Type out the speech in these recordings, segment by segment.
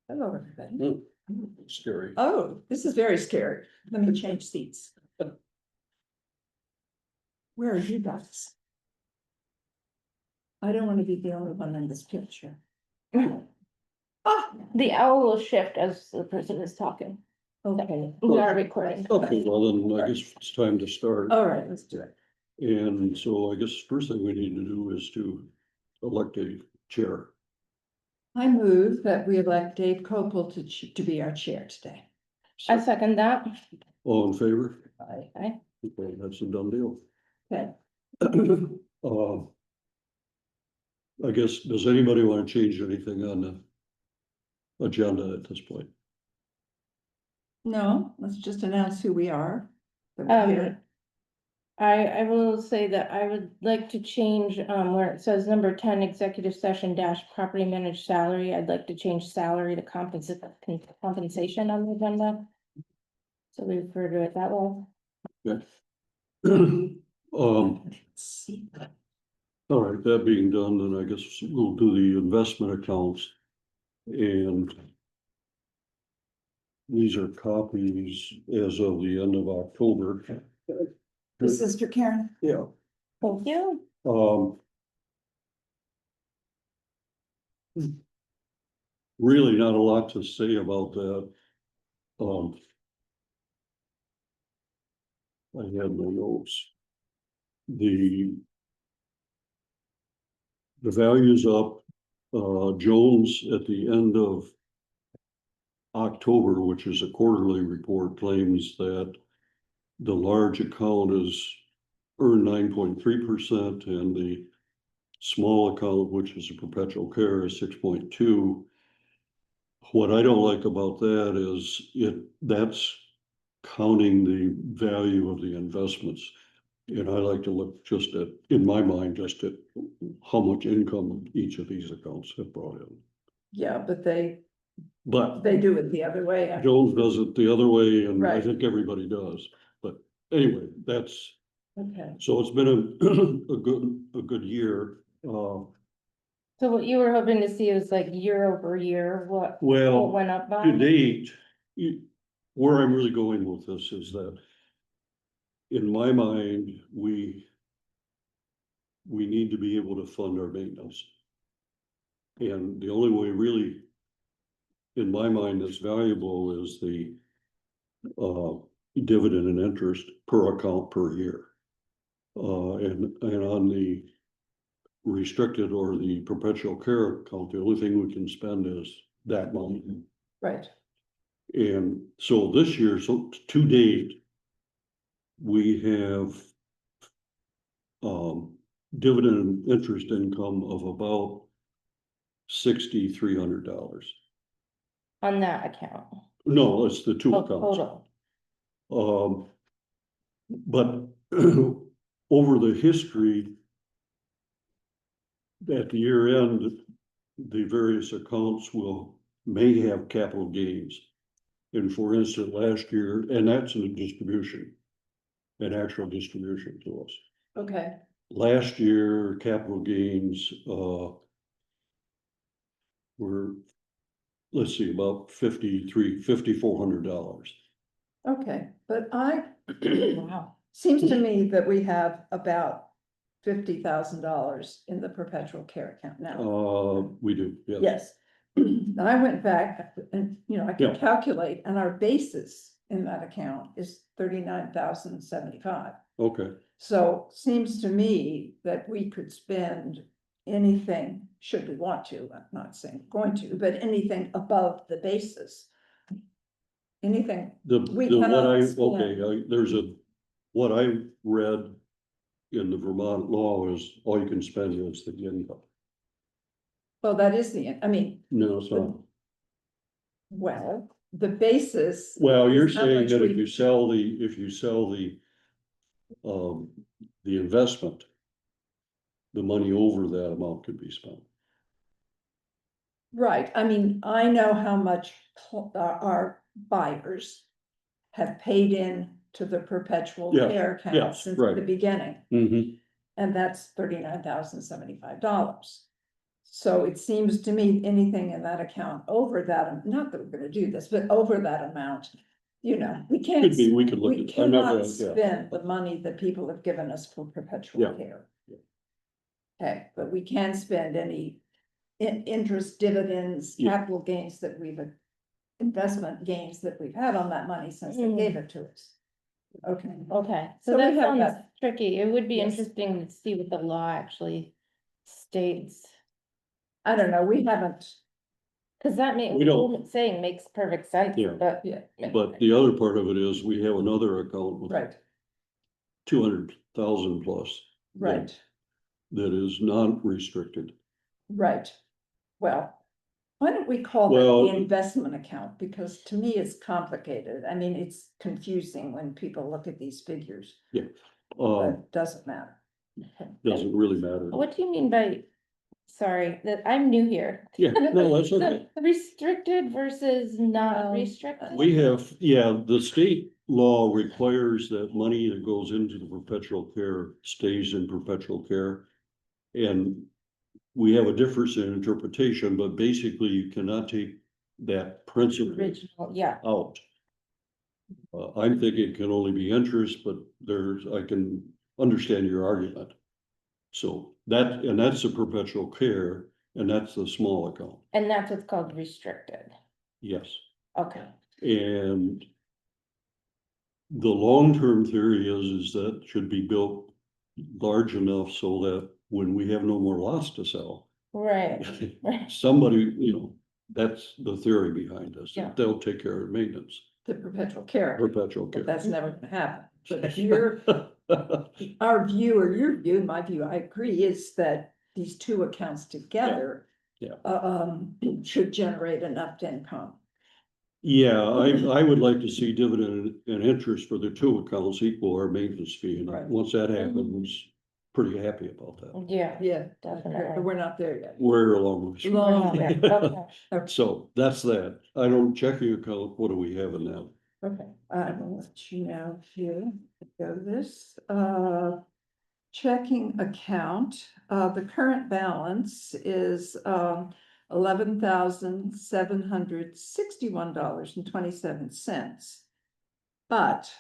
Hello, everybody. Scary. Oh, this is very scary. Let me change seats. Where are you guys? I don't want to be the only one in this picture. Ah, The owl will shift as the person is talking. okay. We are recording. Okay, well then I guess it's time to start. All right, let's do it. And so I guess first thing we need to do is to elect a chair. I move that we elect Dave Copel to be our chair today. I second that. All in favor? Okay. Okay, that's a done deal. Okay. I guess, does anybody want to change anything on the agenda at this point? No, let's just announce who we are. that we're here. I will say that I would like to change, where it says number 10, executive session dash property managed salary. I'd like to change salary to compensation on the agenda. So we refer to it that way. See. All right, that being done, then I guess we'll do the investment accounts. And these are copies as of the end of October. This is Sister Karen. Yeah. Thank you. Really not a lot to say about that. I had my notes. The value's up. Jones at the end of October, which is a quarterly report, claims that the large account is earned 9.3% and the small account, which is a perpetual care, is 6.2. What I don't like about that is that's counting the value of the investments. And I like to look just at, in my mind, just at how much income each of these accounts have brought in. Yeah, but they But do it the other way. Jones does it the other way, and I Right. think everybody does. But anyway, that's, Okay. so it's been a good year. So what you were hoping to see was like year over year, what Well, went up by? to date, where I'm really going with this is that in my mind, we need to be able to fund our maintenance. And the only way really, in my mind, that's valuable is the dividend and interest per account per year. And on the restricted or the perpetual care account, the only thing we can spend is that money. Right. And so this year, so to date, we have dividend and interest income of about $6,300. On that account. No, it's the two Oh, accounts. total. But over the history, at the year end, the various accounts may have capital gains. And for instance, last year, and that's in a distribution, an actual distribution to us. Okay. Last year, capital gains were, let's see, about $5,400. Okay, but Wow. seems to me that we have about $50,000 in the perpetual care account now. We do, yes. Yes. And I went back and, I can Yeah. calculate, and our basis in that account is 39,075. Okay, So seems to me that we could spend anything, should we want to, I'm not saying going to, but anything above the basis. Anything, we cannot spend. what I read in the Vermont law is all you can spend is the income. well, that is No, it's not. well, the basis. Well, you're is how saying much that if we- you sell the investment, the money over that amount could be spent. Right, I know how much our buyers have paid in to the perpetual Yes, care account yes, since right. the beginning, Mm-hmm. and that's $39,075. So it seems to me anything in that account over that, not that we're gonna do this, but over that amount, you know, we can't. Could be, we could look We at, I'm not cannot gonna, yeah. spend the money that people have given us for perpetual Yeah. care. Yeah. Okay, but we can spend any interest, dividends, Yeah. capital gains that investment gains that we've had on that money since they gave it to us. Okay, Okay, So so we that have sounds that. tricky. It would be Yes. interesting to see what the law actually states. I don't know, we haven't, Cause that We don't- saying makes perfect sense, Yeah. but. yeah, But the other part of it is we have another account with right, 200,000 plus. right, That is non-restricted. right. Well, why don't we call Well- that the investment account? Because to me, it's complicated. I mean, it's confusing when people look at these figures, but doesn't matter. Okay. Doesn't really matter. What do you mean by, sorry, that I'm new here. Yeah, no, that's okay. The restricted versus not Um, restricted? We have, yeah, the state law requires that money that goes into the perpetual care stays in perpetual care. And we have a difference in interpretation, but basically you cannot take that principle Original, yeah, out. I'm thinking it can only be interest, but I can understand your argument. So that's a perpetual care, and that's the small account, and that's what's called restricted, yes. okay. And the long-term theory is that should be built large enough so that when we have no more lots to sell, Right, right, somebody, that's the theory behind this. Yeah. They'll take care of maintenance, The perpetual care, perpetual but care. that's never gonna happen. But our view or your view, in my view, I agree, is that these two accounts together. Yeah. Should generate enough income. Yeah, I would like to see dividend and interest for the two accounts equal our maintenance fee, Right. and once that happens, pretty happy about that. yeah. Yeah, Definitely. but we're not there yet. We're along with. Long Okay, way. okay. So that's that. I don't checking account, what do we have in that? Okay, I will let you know here, go this, checking account, the current balance is, $11,761.27. But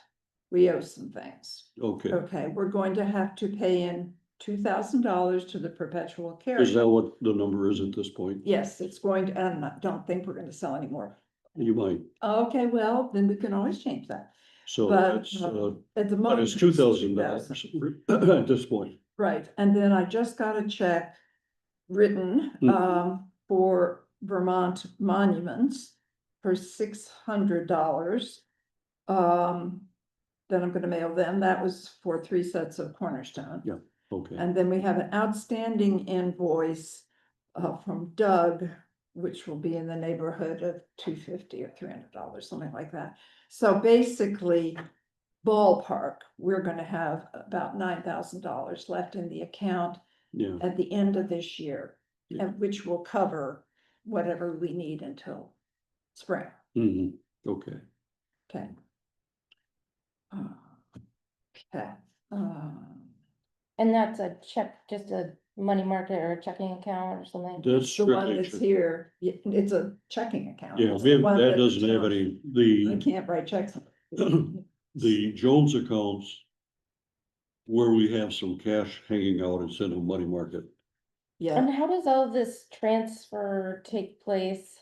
we owe some things. Okay, Okay, we're going to have to pay in $2,000 to the perpetual care. is that what the number is at this point? Yes, it's going to, and I don't think we're gonna sell anymore. You might, Okay, well, then we can always change that. so But, it's, At the but moment. it's $2,000 at this point. Right, and then I just got a check written, for Vermont monuments for $600. Then I'm gonna mail them. That was for 3 sets of cornerstone. Yeah. Okay, And then we have an outstanding invoice, from Doug, which will be in the neighborhood of $250 or $300, something like that. So basically, ballpark, we're gonna have about $9,000 left in the account yeah, at the end of this year, Yeah. and which will cover whatever we need until spring, okay. okay? Okay, And that's a check, just a money market or a checking account or something? That's the one strictly, that's here, it's a checking account. yeah, It's the one that doesn't have any, I can't write checks. the Jones accounts where we have some cash hanging out instead of money market. Yeah, And how does all this transfer take place,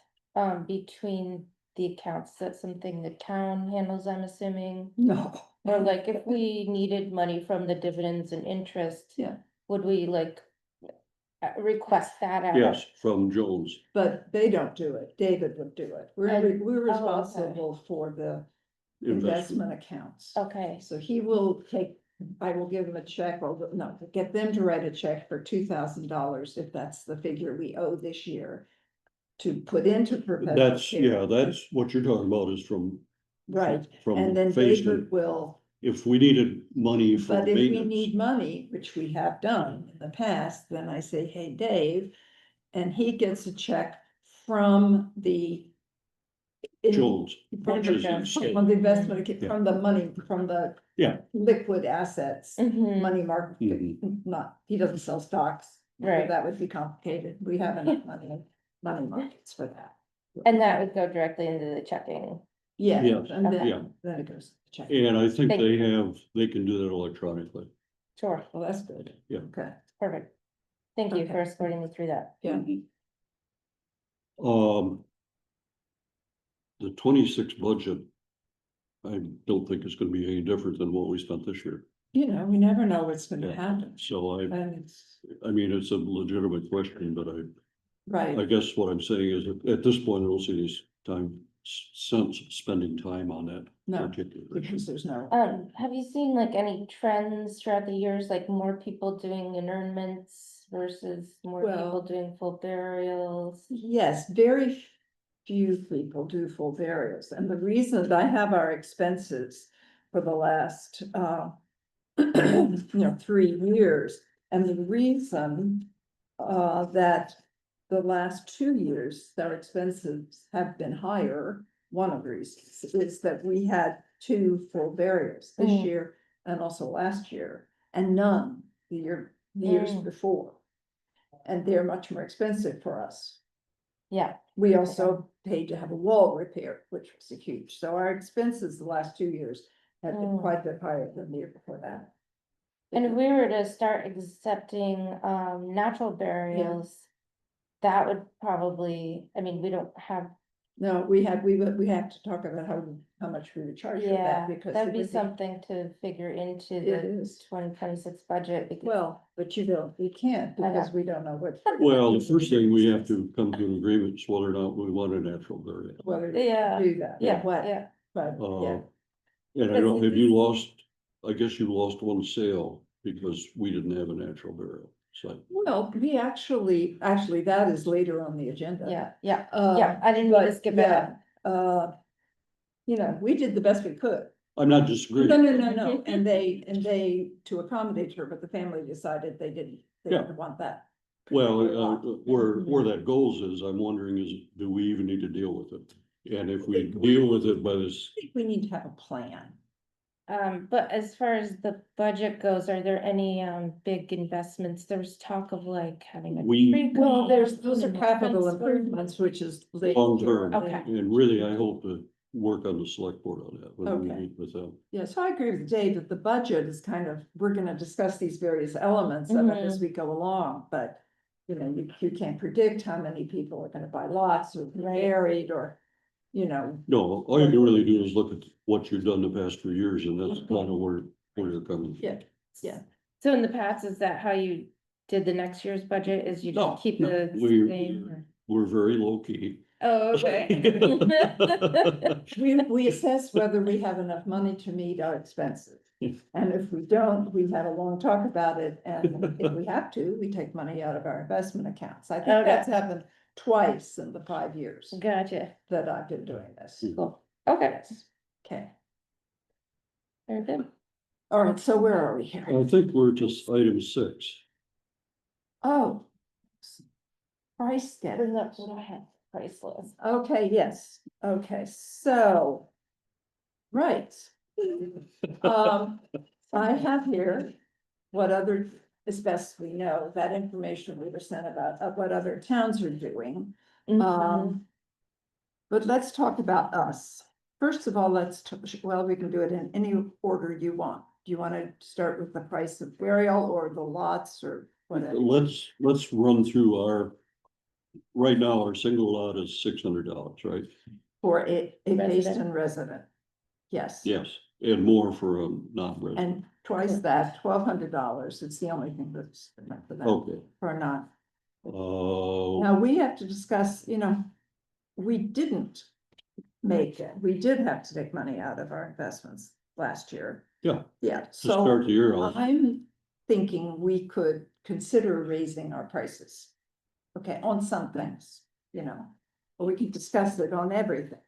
between the accounts? That's something the town handles, I'm assuming? no. Or like if we needed money from the dividends and interest? Yeah. Would we like request that out? Yes, from Jones. But they don't do it, David would do it, we're And- we're oh, okay. responsible for the investment accounts. Okay, So he will take, I will give him a check, or no, get them to write a check for $2,000, if that's the figure we owe this year. To put into perpetual That's, care. yeah, that's what you're talking about is from. Right, From and then Fayston. David will, If we needed money for but if we maintenance, need money, which we have done in the past, then I say, hey, Dave. And he gets a check from the. Jones. From which is Jones. estate. From the investment, Yeah. from the money, from the. Yeah. Liquid assets, mhm, money market, Mhm. not, he doesn't sell stocks, Right. That would be complicated. We have enough money markets for that. And that would go directly into the checking. Yeah, Yes, and yeah. then it goes to check. And I think Thank they can do that electronically. Sure, Well, that's good. Yeah. Okay, perfect. Thank you for Okay. escorting me through that. yeah. The 26 budget, I don't think it's gonna be any different than what we spent this year. You know, we never know what's gonna Yeah. happen. So And it's, I mean, it's a legitimate question, but I right, guess what I'm saying is at this point, I don't see any sense spending time on that no, particular issue. because there's no, Have you seen like any trends throughout the years, like more people doing internments versus more Well- people doing full burials? yes, very few people do full burials. And the reason that I have our expenses for the last, 3 years. And the reason, that the last 2 years, our expenses have been higher, one of the reasons is that we had 2 full burials this Mm. year and also last year, and none the years Mm. before. And they're much more expensive for us. Yeah, We also paid to have a wall repaired, which was a huge, so our expenses the last 2 years have been Mm. quite a bit higher than the year before that. and if we were to start accepting natural burials, that would probably, I mean, we don't have, No, we have to talk about how much we would charge for yeah, that, because. that'd it be would something to figure into It the is, 2026 budget. Because well, but you can't, I know. because we don't know what. Well, the first thing we have to come to an agreement is whether or not we want a natural burial. Whether to Yeah, do that, yeah, what, yeah, but, yeah. Uh, And I don't, have you lost, I guess you lost one sale because we didn't have a natural burial site. Well, we actually, that is later on the agenda. yeah, yeah, Uh, yeah, I didn't mean to but skip yeah, ahead. we did the best we could. I'm not No, disagreeing. no, and they, to accommodate her, but the family decided they Yeah. didn't want that. Well, where that goes is, I'm wondering is, do we even need to deal with it? And if we deal with it by this, I think we need to have a plan. But as far as the budget goes, are there any big investments? There was talk of like having a. We- tree Well, compound those are and a capital fence for- improvements, which is. later. long term, Okay. and really, I hope to work on the select board on that when we Okay. meet with them. Yeah, so I agree with Dave that the budget is kind of, we're gonna discuss these various elements of it as we go along, but. You can't predict how many people are gonna buy lots or be married or, No, all you can really do is look at what you've done the past 2 years, and that's kind of where you're coming. yeah, yeah. So in the past, is that how you did the next year's budget? Is you No, just keep no, the we- same? or- We're very low key. Oh, okay. We assess whether we have enough money to meet our expenses. And if we don't, we have a long talk about it, and if we have to, we take money out of our investment accounts. I think Okay. that's happened twice in the 5 years Gotcha, that I've been doing this. cool, okay, Yes. Okay, very good. all right, so where are we here? I think we're just item 6. Oh. Price Bring up schedule. what I had, price list. Okay, yes, okay, so. Right. I have here what other, as best we know, that information we were sent about, what other towns are doing. Mm-hmm. But let's talk about us. First of all, well, we can do it in any order you want. Do you want to start with the price of burial or the lots or whatever? Let's run through right now, our single lot is $600, right? For a Resident. Fayston resident. Yes. Yes, and more for a non-resident. And twice that, $1,200. It's the only thing that's different for that, Okay, for a non. uh, Now, we have to discuss, we didn't make it. We did have to take money out of our investments last year. yeah, Yeah, to start so the year off. I'm thinking we could consider raising our prices. Okay, on some things, but we can discuss it on everything.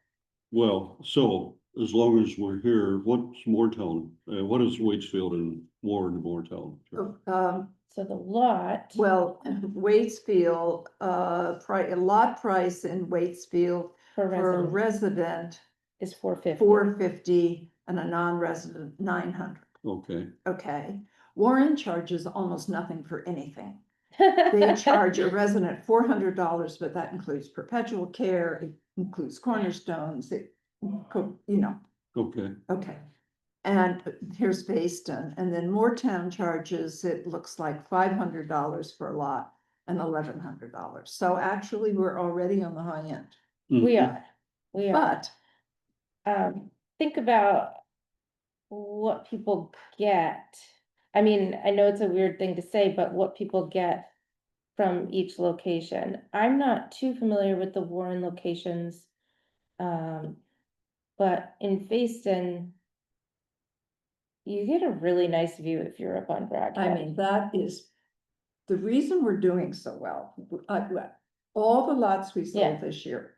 Well, so as long as we're here, what's Moortown, what is Waitsfield and Moortown? So the lot. Well, Waitsfield, a lot price in Waitsfield For for a resident resident, is 450. 450, and a non-resident, 900. Okay, Okay, Warren charges almost nothing for anything. they charge a resident $400, but that includes perpetual care, it includes cornerstones, you know, Okay, okay. And here's Fayston, and then Moortown charges, it looks like $500 for a lot and $1,100. So actually, we're already on the high end, We Mhm. are, we are. but Think about what people get. I mean, I know it's a weird thing to say, but what people get from each location. I'm not too familiar with the Warren locations. But in Fayston, you get a really nice view if you're up on Bragg I Hill. mean, that is the reason we're doing so well. All the lots we Yeah. sold this year,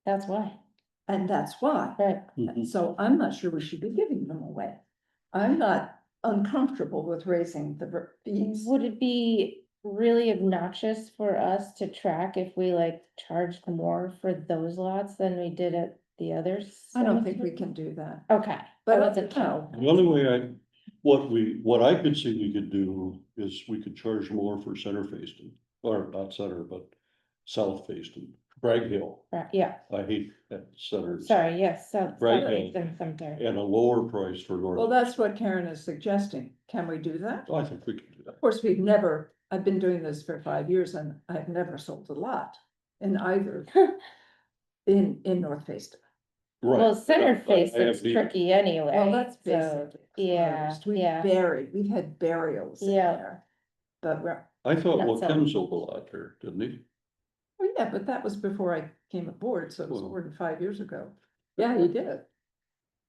That's why, and that's why. right? Mhm. So I'm not sure we should be giving them away. I'm not uncomfortable with raising the fees. Would it be really obnoxious for us to track if we like charged more for those lots than we did at the others? I don't think we can do that, Okay, but I wasn't no, The only way what I could see we could do is we could charge more for Center Fayston, or not Center, but South Fayston, Bragg Hill. right, yeah, I hate that center. sorry, yes, so. Bragg South Hill. Fayston Cemetery. And a lower price for North. well, that's what Karen is suggesting. Can we do that? I think we can do that. Of course, I've been doing this for 5 years and I've never sold a lot in either, in North Fayston. Right. Well, Center I have Fayston's the- tricky anyway. Well, that's so, basically yeah, closed. We've yeah. we've had burials in Yeah. there. But I thought, Not well, so. Ken sold a lot there, didn't he? oh yeah, but that was before I came aboard, so it was Well. more than 5 years ago. Yeah, he did.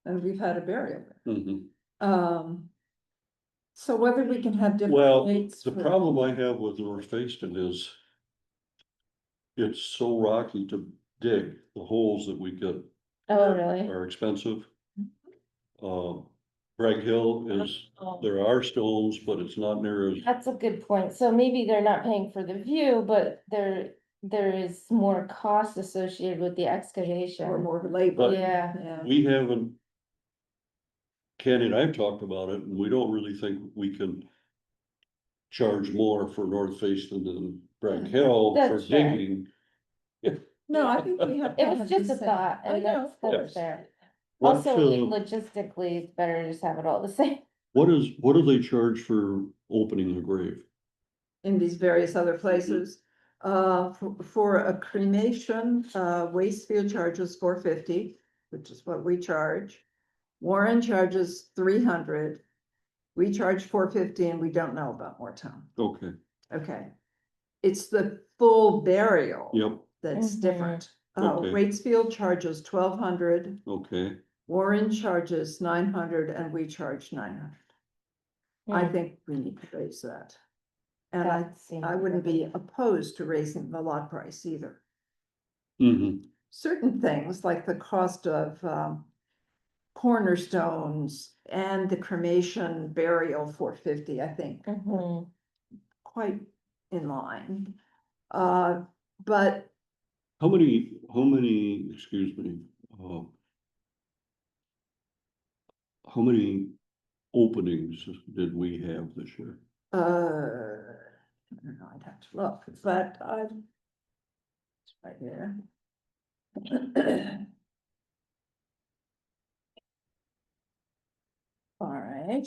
And we've had a burial there. Mhm. So whether we can have different Well, rates. the for- problem I have with North Fayston is it's so rocky to dig. The holes that we get Oh, really? are expensive. Bragg Hill is, there are stones, but it's not near as, That's a good point. So maybe they're not paying for the view, but there is more cost associated with the excavation. Or more labor. Yeah. Yeah. we haven't. Ken and I've talked about it, and we don't really think we can charge more for North Fayston than Bragg Hill for That's fair. digging. No, I think we have. to It was have just the a same- thought, I and know, that's course. fair. What, Also, uh, logistically, it's better to just have it all the same. what do they charge for opening a grave? In these various other places. For a cremation, Wastefield charges $450, which is what we charge. Warren charges $300. We charge $450 and we don't know about Moortown. Okay, Okay. It's the full burial. yep, That's Mhm. different. Okay. Waitsfield charges $1,200, okay, Warren charges $900, and we charge $900. I Hmm, think we need to raise that. And that seems I wouldn't be reasonable. opposed to raising the lot price either. mhm, Certain things like the cost of cornerstones and the cremation burial $450, I think, Mhm. quite in line. But how many, excuse me, how many openings did we have this year? I don't know, I'd have to look, but it's right here. All right,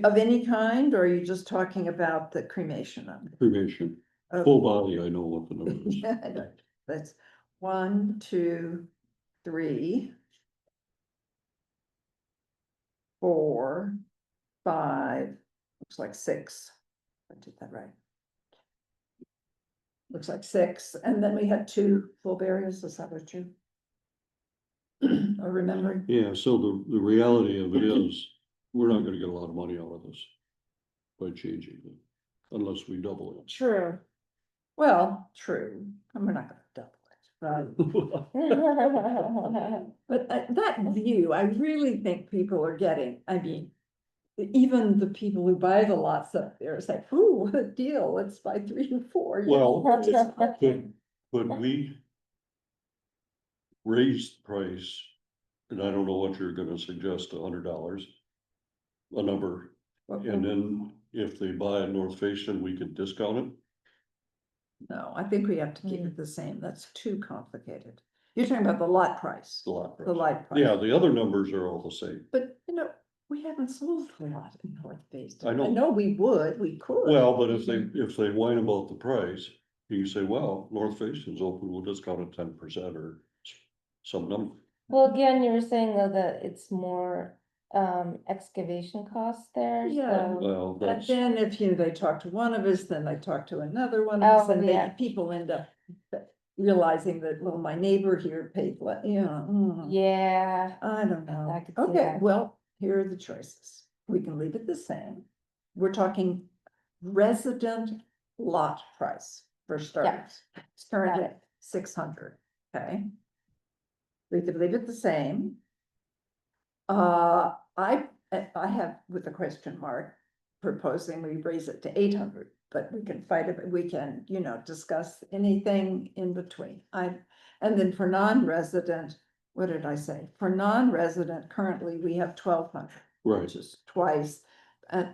of any kind, or are you just talking about the cremation of it? Cremation, Oh. full body, I know what the number is. Yeah, I know. That's 1, 2, 3. 4, 5, looks like 6. I did that right. Looks like 6, and then we had 2 full burials, is that what you? Are remembering? Yeah, so the reality of it is, we're not gonna get a lot of money out of this by changing it, unless we double it. True. Well, true, and we're not gonna double it, but that view, I really think people are getting, I mean. Even the people who buy the lots up there is like, ooh, what a deal, let's buy 3 and 4. you know? Well, but we raised the price, and I don't know what you're gonna suggest, $100, a number, and then if they buy at North Fayston, we could discount it? No, I think we have to keep Hmm. it the same. That's too complicated. You're talking about the lot price, The lot price. the lot price. Yeah, the other numbers are all the same. But, we haven't sold a lot in North Facein. I know. I know we would, we could. Well, but if they whine about the price, you can say, well, North Fayston's open, we'll discount it 10% or some number. Well, again, you were saying though that it's more excavation costs there, Yeah. so. Well, But that's, then if they talk to one of us, then they talk to another one of us, Oh, and yeah. people end up realizing that, well, my neighbor here paid, Yeah, I don't know. I could see Okay, that. well, here are the choices. We can leave it the same. We're talking resident lot price for starters. It's currently it. 600, okay? We could leave it the same. I have with a question mark proposing we raise it to 800, but we can fight it, we can, discuss anything in between. And then for non-resident, what did I say? For non-resident, currently we have 1,200, right, which is twice, and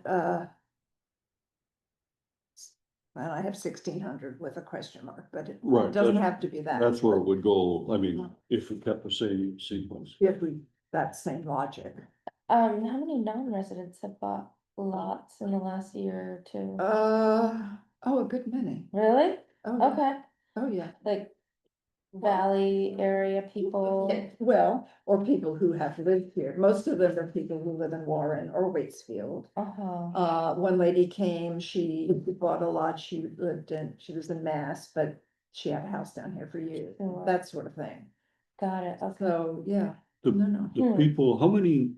well, I have 1,600 with a question mark, but it right. doesn't that's- have to be that. That's where it would go, I mean, if we kept the same sequence. If we, that same logic. How many non-residents have bought lots in the last year or two? Oh, a good many. Really? Oh, yeah. Okay, Oh, yeah. like valley area people. Yeah, well, or people who have lived here. Most of them are people who live in Warren or Waitsfield. Uh-huh. One lady came, she bought a lot, she was in Mass, but she had a house down here for years, Sure. that sort of thing. Got it, okay. So, yeah, The, no. the people, how many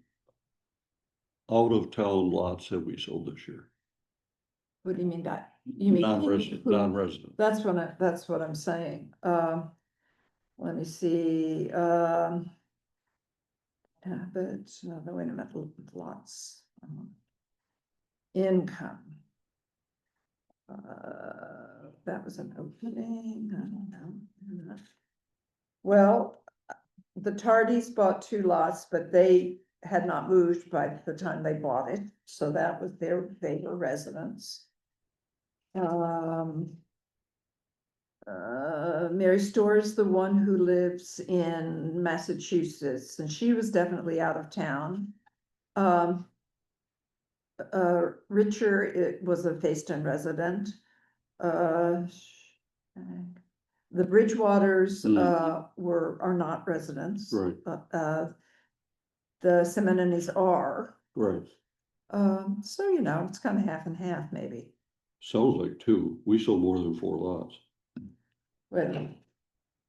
out of town lots have we sold this year? What do you mean that? You mean Non-resident, who- non-resident. That's what I'm saying. Let me see, yeah, but, no, wait a minute, lots. Income. That was an opening, I don't know. Well, the Tardys bought 2 lots, but they had not moved by the time they bought it, so that was they were residents. Mary Storr is the one who lives in Massachusetts, and she was definitely out of town. Richard, it was a Fayston resident. The Bridgewaters, are not residents. Right. The Seminones are, Right, so, it's kind of half and half, maybe. sounds like 2, we sold more than 4 lots.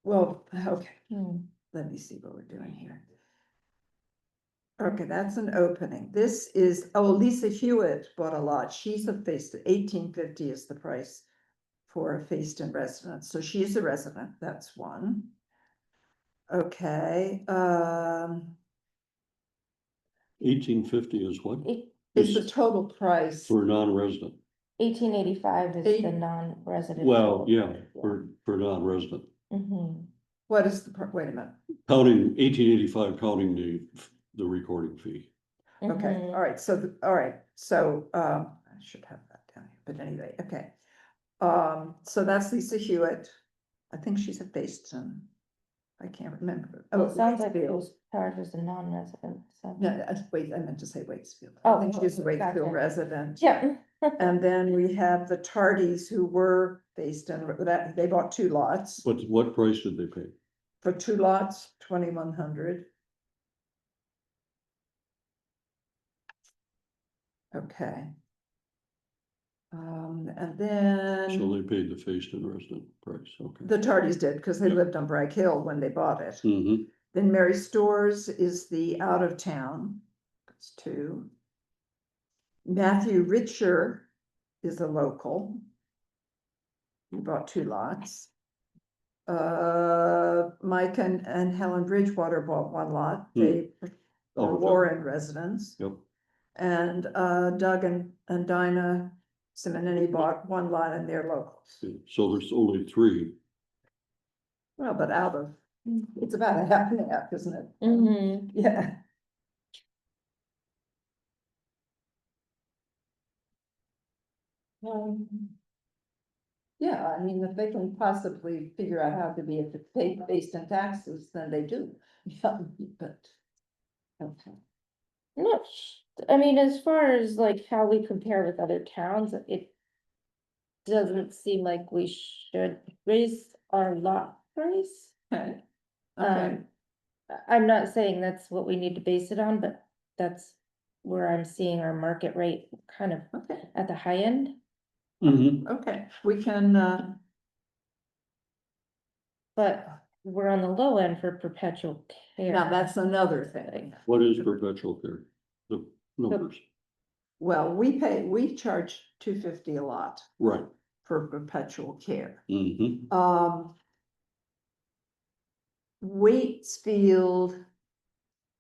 Well, okay, Hmm. let me see what we're doing here. Okay, that's an opening. This is, Lisa Hewitt bought a lot. She's a Fayston, 1850 is the price for a Fayston resident. So she's a resident, that's one. Okay, 1850 is what? is the total price. For non-resident. 1885 is Eight- the non-resident. Well, yeah, for non-resident. Mhm. What is wait a minute. Counting 1885, counting the recording fee. Okay, Mhm. all right, so, all right, so, I should have that down here, but anyway, okay. So that's Lisa Hewitt. I think she's a Fayston. I can't remember. Well, it sounds like it Waitsfield. was charged as a non-resident, so. No, wait, I meant to say Waitsfield. Oh, I think she's a gotcha. Waitsfield resident. Yeah. And then we have the Tardys who were Fayston, that, they bought 2 lots. What price did they pay? For 2 lots, 2,100. Okay. And then. So they paid the Fayston resident price, okay. The Tardys did, because they lived on Bragg Hill when they bought it. Mm-hmm, Then Mary Storrs is the out of town. That's 2. Matthew Richer is a local. He bought 2 lots. Mike and Helen Bridgewater bought 1 lot. They were Warren residents. yep, And Doug and Dinah Simonini bought 1 lot and they're locals. so there's only 3. Well, but it's about a half and half, isn't it? Mhm. Yeah. Yeah, I mean, if they can possibly figure out how to be at the pay based on taxes, then they do. Yeah, but. Okay. No, I mean, as far as like how we compare with other towns, it doesn't seem like we should raise our lot price. Okay. Okay, I'm not saying that's what we need to base it on, but that's where I'm seeing our market rate kind of okay, at the high end. Mhm. okay, we can, But we're on the low end for perpetual care. now that's another thing. What is perpetual care? The numbers, Well, we charge $250 a lot right, for perpetual care. mm-hmm, Waitsfield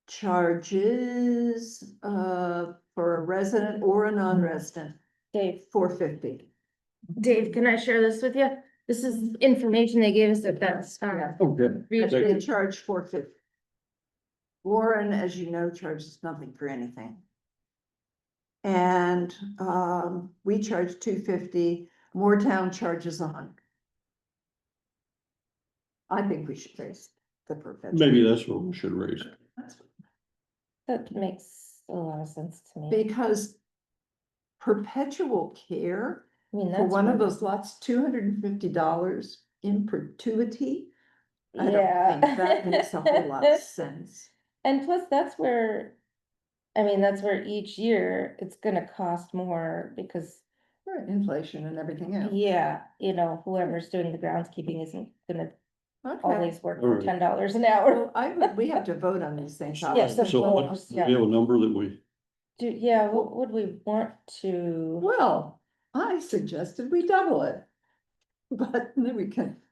charges, for a resident or a non-resident, Dave, $450. Dave, can I share this with you? This is information they gave us that's, Yeah. okay. They charge $450. Warren, as you know, charges nothing for anything. And, we charge $250, Moortown charges $100. I think we should raise the perpetual. Maybe that's what we should raise. that makes a lot of sense to me. Because perpetual care, I mean, for that's one of really- those lots, $250 in perpetuity. I don't Yeah. think that makes a whole lot of sense. And plus, that's where, I mean, that's where each year it's gonna cost more because, Right, inflation and everything else. yeah, you know, whoever's doing the groundskeeping isn't gonna Okay, always work for Alright. $10 an hour. well, we have to vote on these things. Yes, obviously. of So what, course, do yeah. we have a number that we, Yeah, what would we want to? Well, I suggested we double it. But then we can,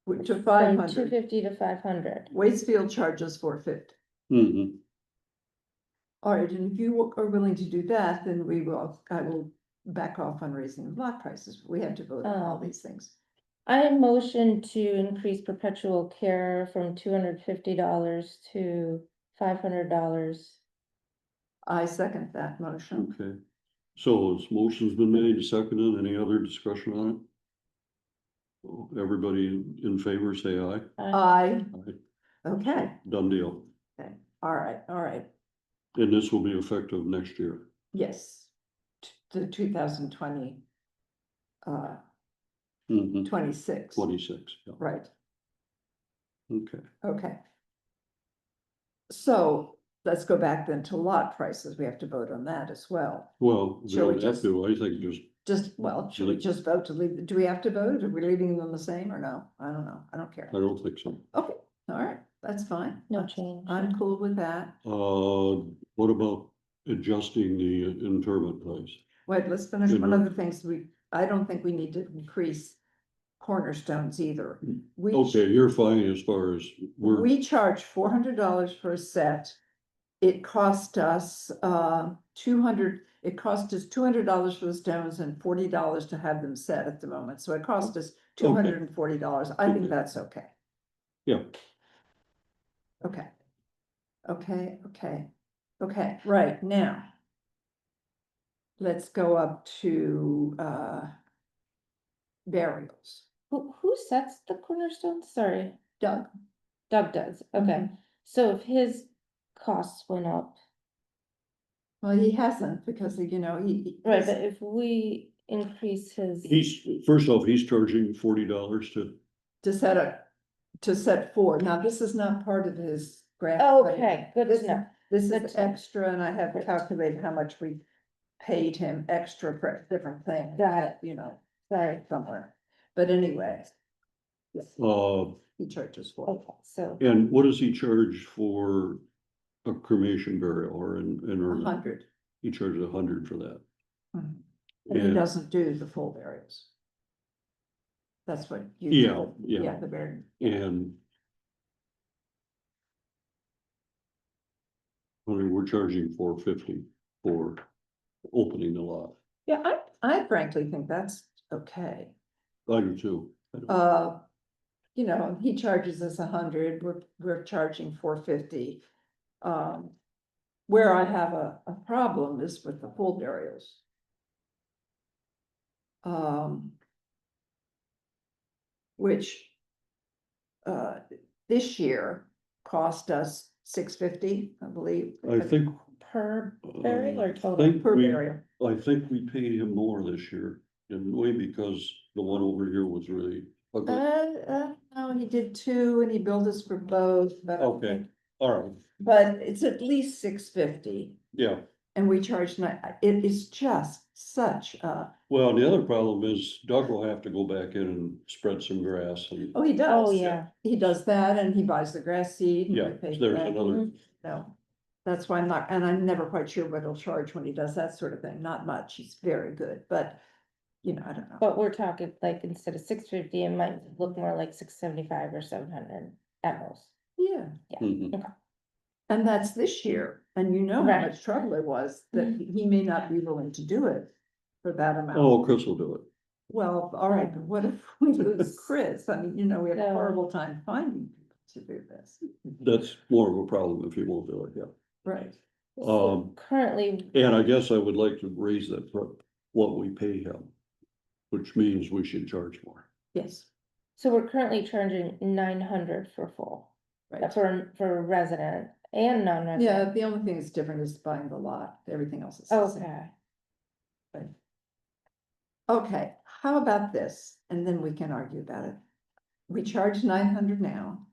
to From 500, 250 to 500. Waitsfield charges $450. mhm, All right, and if you are willing to do that, then I will back off on raising lot prices. We have to vote on all these things. I motion to increase perpetual care from $250 to $500. I second that motion. okay. So this motion's been made, seconded, any other discussion on it? Everybody in favor, say aye. Aye, Aye. okay, Done deal. okay, all right, And this will be effective next year. yes. The 2020, Mhm, 26, 26, yeah, right, okay. okay. So let's go back then to lot prices. We have to vote on that as well. Well, we Shall we don't have just- to, I think just, Well, should we just vote to leave, do we have to vote? Are we leaving them the same or no? I don't know. I don't care. I don't think so. Okay, all right, that's fine. No change. I'm cool with that. What about adjusting the interment price? Wait, let's finish Good one of work. the things I don't think we need to increase cornerstones either. Okay, you're fine as far as We charge $400 for a set. It cost us, it cost us $200 for the stones and $40 to have them set at the moment. So it cost us $240. I think Okay. that's okay. Yeah. Okay. Okay, right, now. Let's go up to, burials. Who sets the cornerstones? Sorry, Doug, Doug does. Okay, so if his costs went up, well, he hasn't because, right, but if we increase his. first off, he's charging $40 to set four. Now, this is not part of his grant. Okay, good This to know. This Good is to know. extra, and I have Right. calculated how much we paid him extra for different things. Got it. Sorry. Somewhere, but anyway. Yes, he charges for Okay, so and what does he charge for a cremation burial or an urn? 100. He charges 100 for that. And he And- doesn't do the full burials. That's what you. Yeah, Yeah, yeah, the burial. and I mean, we're charging $450 for opening the lot. Yeah, I frankly think that's okay. I do too. I don't- He charges us 100, we're charging $450. Where I have a problem is with the full burials. which this year cost us $650, I believe. I think. Per burial or I total? think Per we- burial. I think we paid him more this year, didn't we? Because the one over here was really ugly. No, he did two and he billed us for both, but. Okay, all right, But it's at least $650 yeah. and we charge it is just such Well, the other problem is Doug will have to go back in and spread some grass and, oh, he does. Oh, yeah. He does that and he buys the grass seed. and we yeah, pay for there's that. another, No, that's why I'm not, and I'm never quite sure what he'll charge when he does that sort of thing, not much, he's very good, but, you know, I don't know. But we're talking like instead of 650, it might look more like 675 or 700 at most. Yeah, mhm. and that's this year, and you know how Right. much trouble it was, that he may not be willing to do it for that amount. Oh, Chris will do it. Well, all right, but what if we lose Chris? I mean, you know, we have a No. horrible time finding people to do this. That's more of a problem if he won't do it, yeah. Right. So currently, And I guess I would like to raise that for what we pay him, which means we should charge more. Yes, so we're currently charging 900 for full, right. for resident and Yeah, non-resident. the only thing that's different is buying the lot, everything else is the same. Okay, Okay, how about this? And then we can argue about it. We charge 900 now.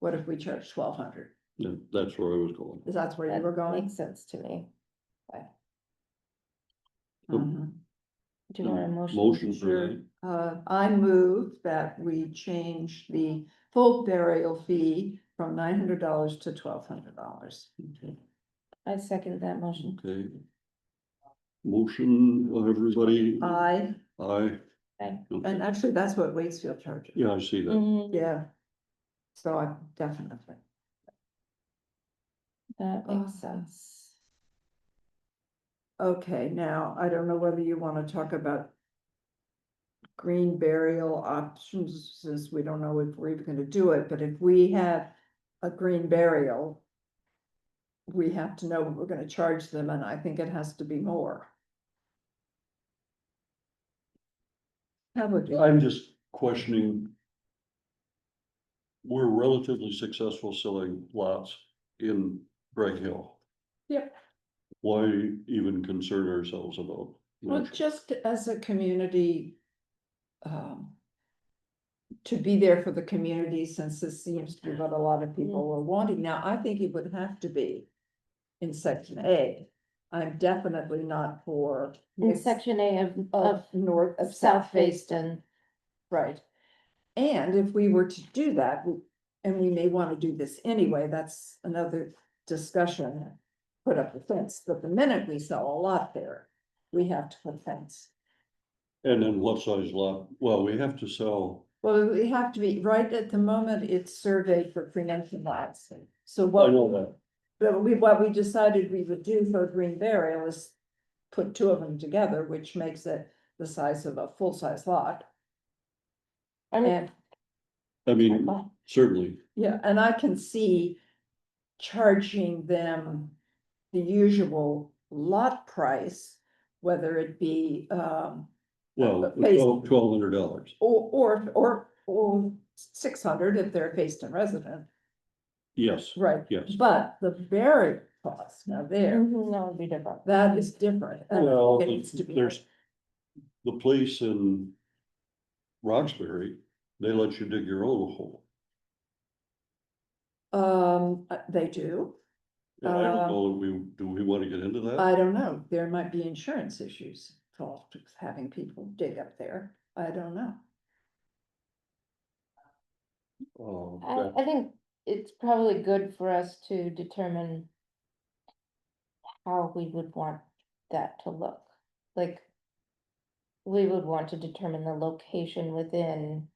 What if we charge 1,200? Yeah, that's where I was going. Is that where you that were going? makes sense to me. Mhm. Do you want a motion? Motion for Sure. that, I move that we change the full burial fee from $900 to $1,200. I second that motion. okay. Motion, everybody, Aye, aye. Aye. Okay. and actually, that's what Waitsfield charges. Yeah, I see that. Mhm, Yeah. So I definitely. that makes Uh, sense. Okay, now, I don't know whether you wanna talk about green burial options, since we don't know if we're even gonna do it, but if we have a green burial, we have to know what we're gonna charge them, and I think it has to be more. How would you? I'm just questioning. We're relatively successful selling lots in Greg Hill. Yep. Why even concern ourselves about? Well, just as a community, to be there for the community, since this seems to be what a lot of people are wanting. Now, I think it would have to be in section A. I'm definitely not for. In section A of North, of South South Fayston, Fayston, right? And if we were to do that, and we may want to do this anyway, that's another discussion. Put up a fence, but the minute we sell a lot there, we have to put a fence. And then what size lot? Well, we have to sell, Well, we have to be, right at the moment, it's surveyed for preemption lots. So I what, know that, but what we decided we would do for green burial is put two of them together, which makes it the size of a full-size lot. I mean, And, I mean, certainly, yeah, and I can see charging them the usual lot price, whether it be, well, Based- $1,200. or 600 if they're a Fayston resident. Yes, Right. yes. But the burial cost, now there, that would be different. that is different. and Well, it needs to be- there's the place in Roxbury, they let you dig your own hole. They do, And I don't know, do we want to get into that? I don't know, there might be insurance issues involved with having people dig up there, I don't know. I think it's probably good for us to determine how we would want that to look, like. We would want to determine the location within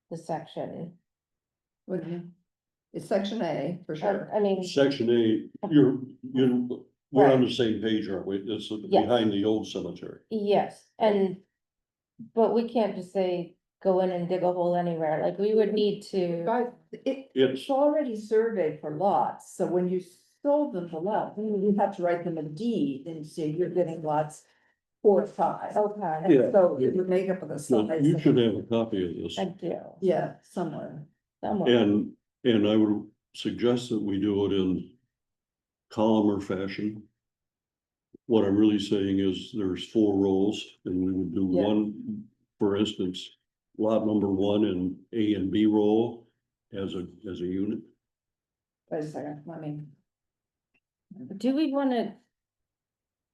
the section. What do you mean? It's section A, for sure. I mean, Section A, we're on the same page, aren't we? It's Yes. behind the old cemetery. yes, but we can't just say, go in and dig a hole anywhere, like, we would need to. Guys, it's already surveyed for lots, so when you sold them the lot, you have to write them a deed and say you're getting lots 4 or 5. Okay, And so it would make up of the So size. you of- should have a copy of this. I do. Yeah, somewhere. Somewhere. And I would suggest that we do it in columnar fashion. What I'm really saying is there's 4 rows and we would do Yeah. one, for instance, lot number 1 in A and B row as a unit. Wait a second, let me. Do we wanna?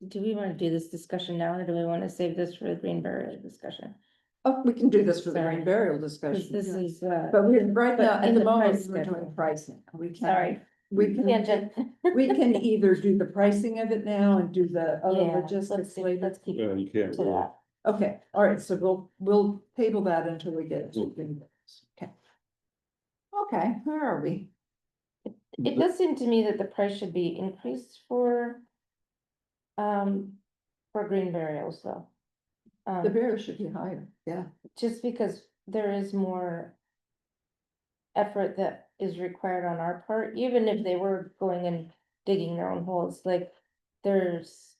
Do we wanna do this discussion now, or do we wanna save this for the green burial discussion? Oh, we can do this for the Sorry. green burial Cause discussion. this yeah. is, But we're right but now, at in the the moment, price we're doing schedule. pricing. We can. sorry, We can, tangent. we can either do the pricing of it now and do the other Yeah, logistics let's later. keep Yeah, you can't to really. that. Okay, all right, so we'll table that until we get to green burials. Okay. Okay, where are we? It does seem to me that the price should be increased for green burials though. The burial should be higher, yeah. Just because there is more effort that is required on our part, even if they were going and digging their own holes, like there's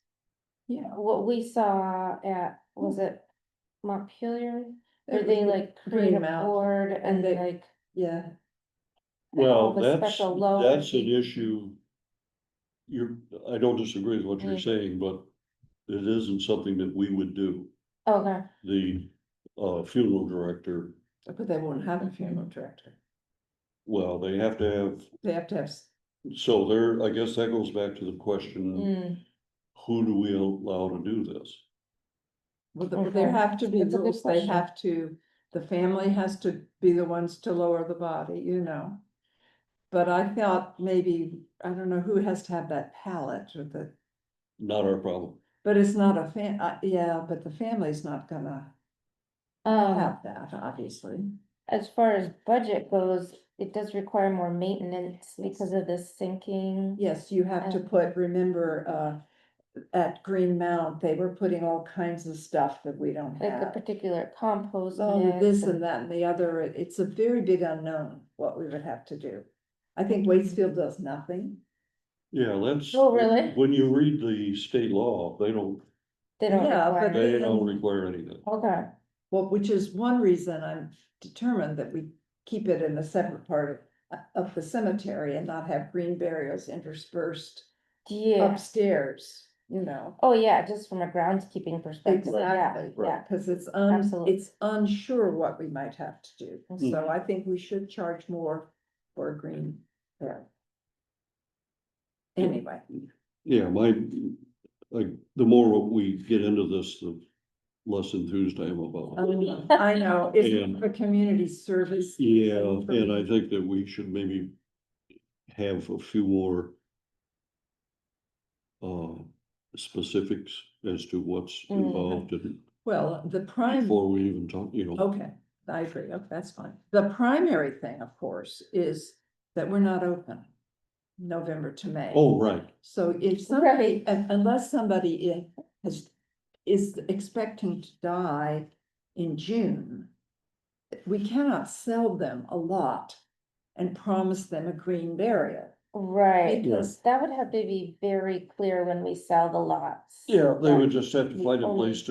Yeah. what we saw at, was it Montpelier? Where It they was like Green create a Mountain, board and and they- like, Yeah, Well, the that's special loan an fee. issue. I don't disagree with what you're Yeah. saying, but it isn't something that we would do. Okay, The funeral director, but they won't have a funeral director. well, they have to have, They have to have, so there, I guess that goes back to the question, mm, who do we allow to do this? well, Okay. there have to be That's a good rules. They question. have to, the family has to be the ones to lower the body, you know. But I thought maybe, I don't know who has to have that pallet or the, Not our problem. but it's not a yeah, but the family's not gonna have that, obviously. as far as budget goes, it does require more maintenance because of the sinking. Yes, you have to put, remember, at Green Mount, they were putting all kinds of stuff that we don't Like a have. particular compost Oh, mix this and- and that and the other, it's a very big unknown what we would have to do. I think Waitsfield does nothing. Yeah, that's. Oh, really? When you read the state law, they don't They don't Yeah, but require. require anything. Okay, Well, which is one reason I'm determined that we keep it in a separate part of the cemetery and not have green burials interspersed yeah, upstairs, you know. oh, yeah, just from a groundskeeping perspective, yeah, Exactly, yeah. cause it's Absolutely. it's unsure what we might have to do, Mhm. so I think we should charge more for a green burial. Anyway, Yeah, like, the more we get into this, the less enthused I am about it. I know, it's And- a community service. Yeah, thing for and me. I think that we should maybe have a few more specifics as to what's Mhm. involved in, Well, the prime, before we even talk, you know. okay, I agree, okay, that's fine. The primary thing, of course, is that we're not open November to May. Oh, right, So if somebody, Right. unless somebody is expecting to die in June, we cannot sell them a lot and promise them a green burial. Right, Because, that would have to be very clear when we sell the lots. yeah, they Yeah. would just have to find a Only- place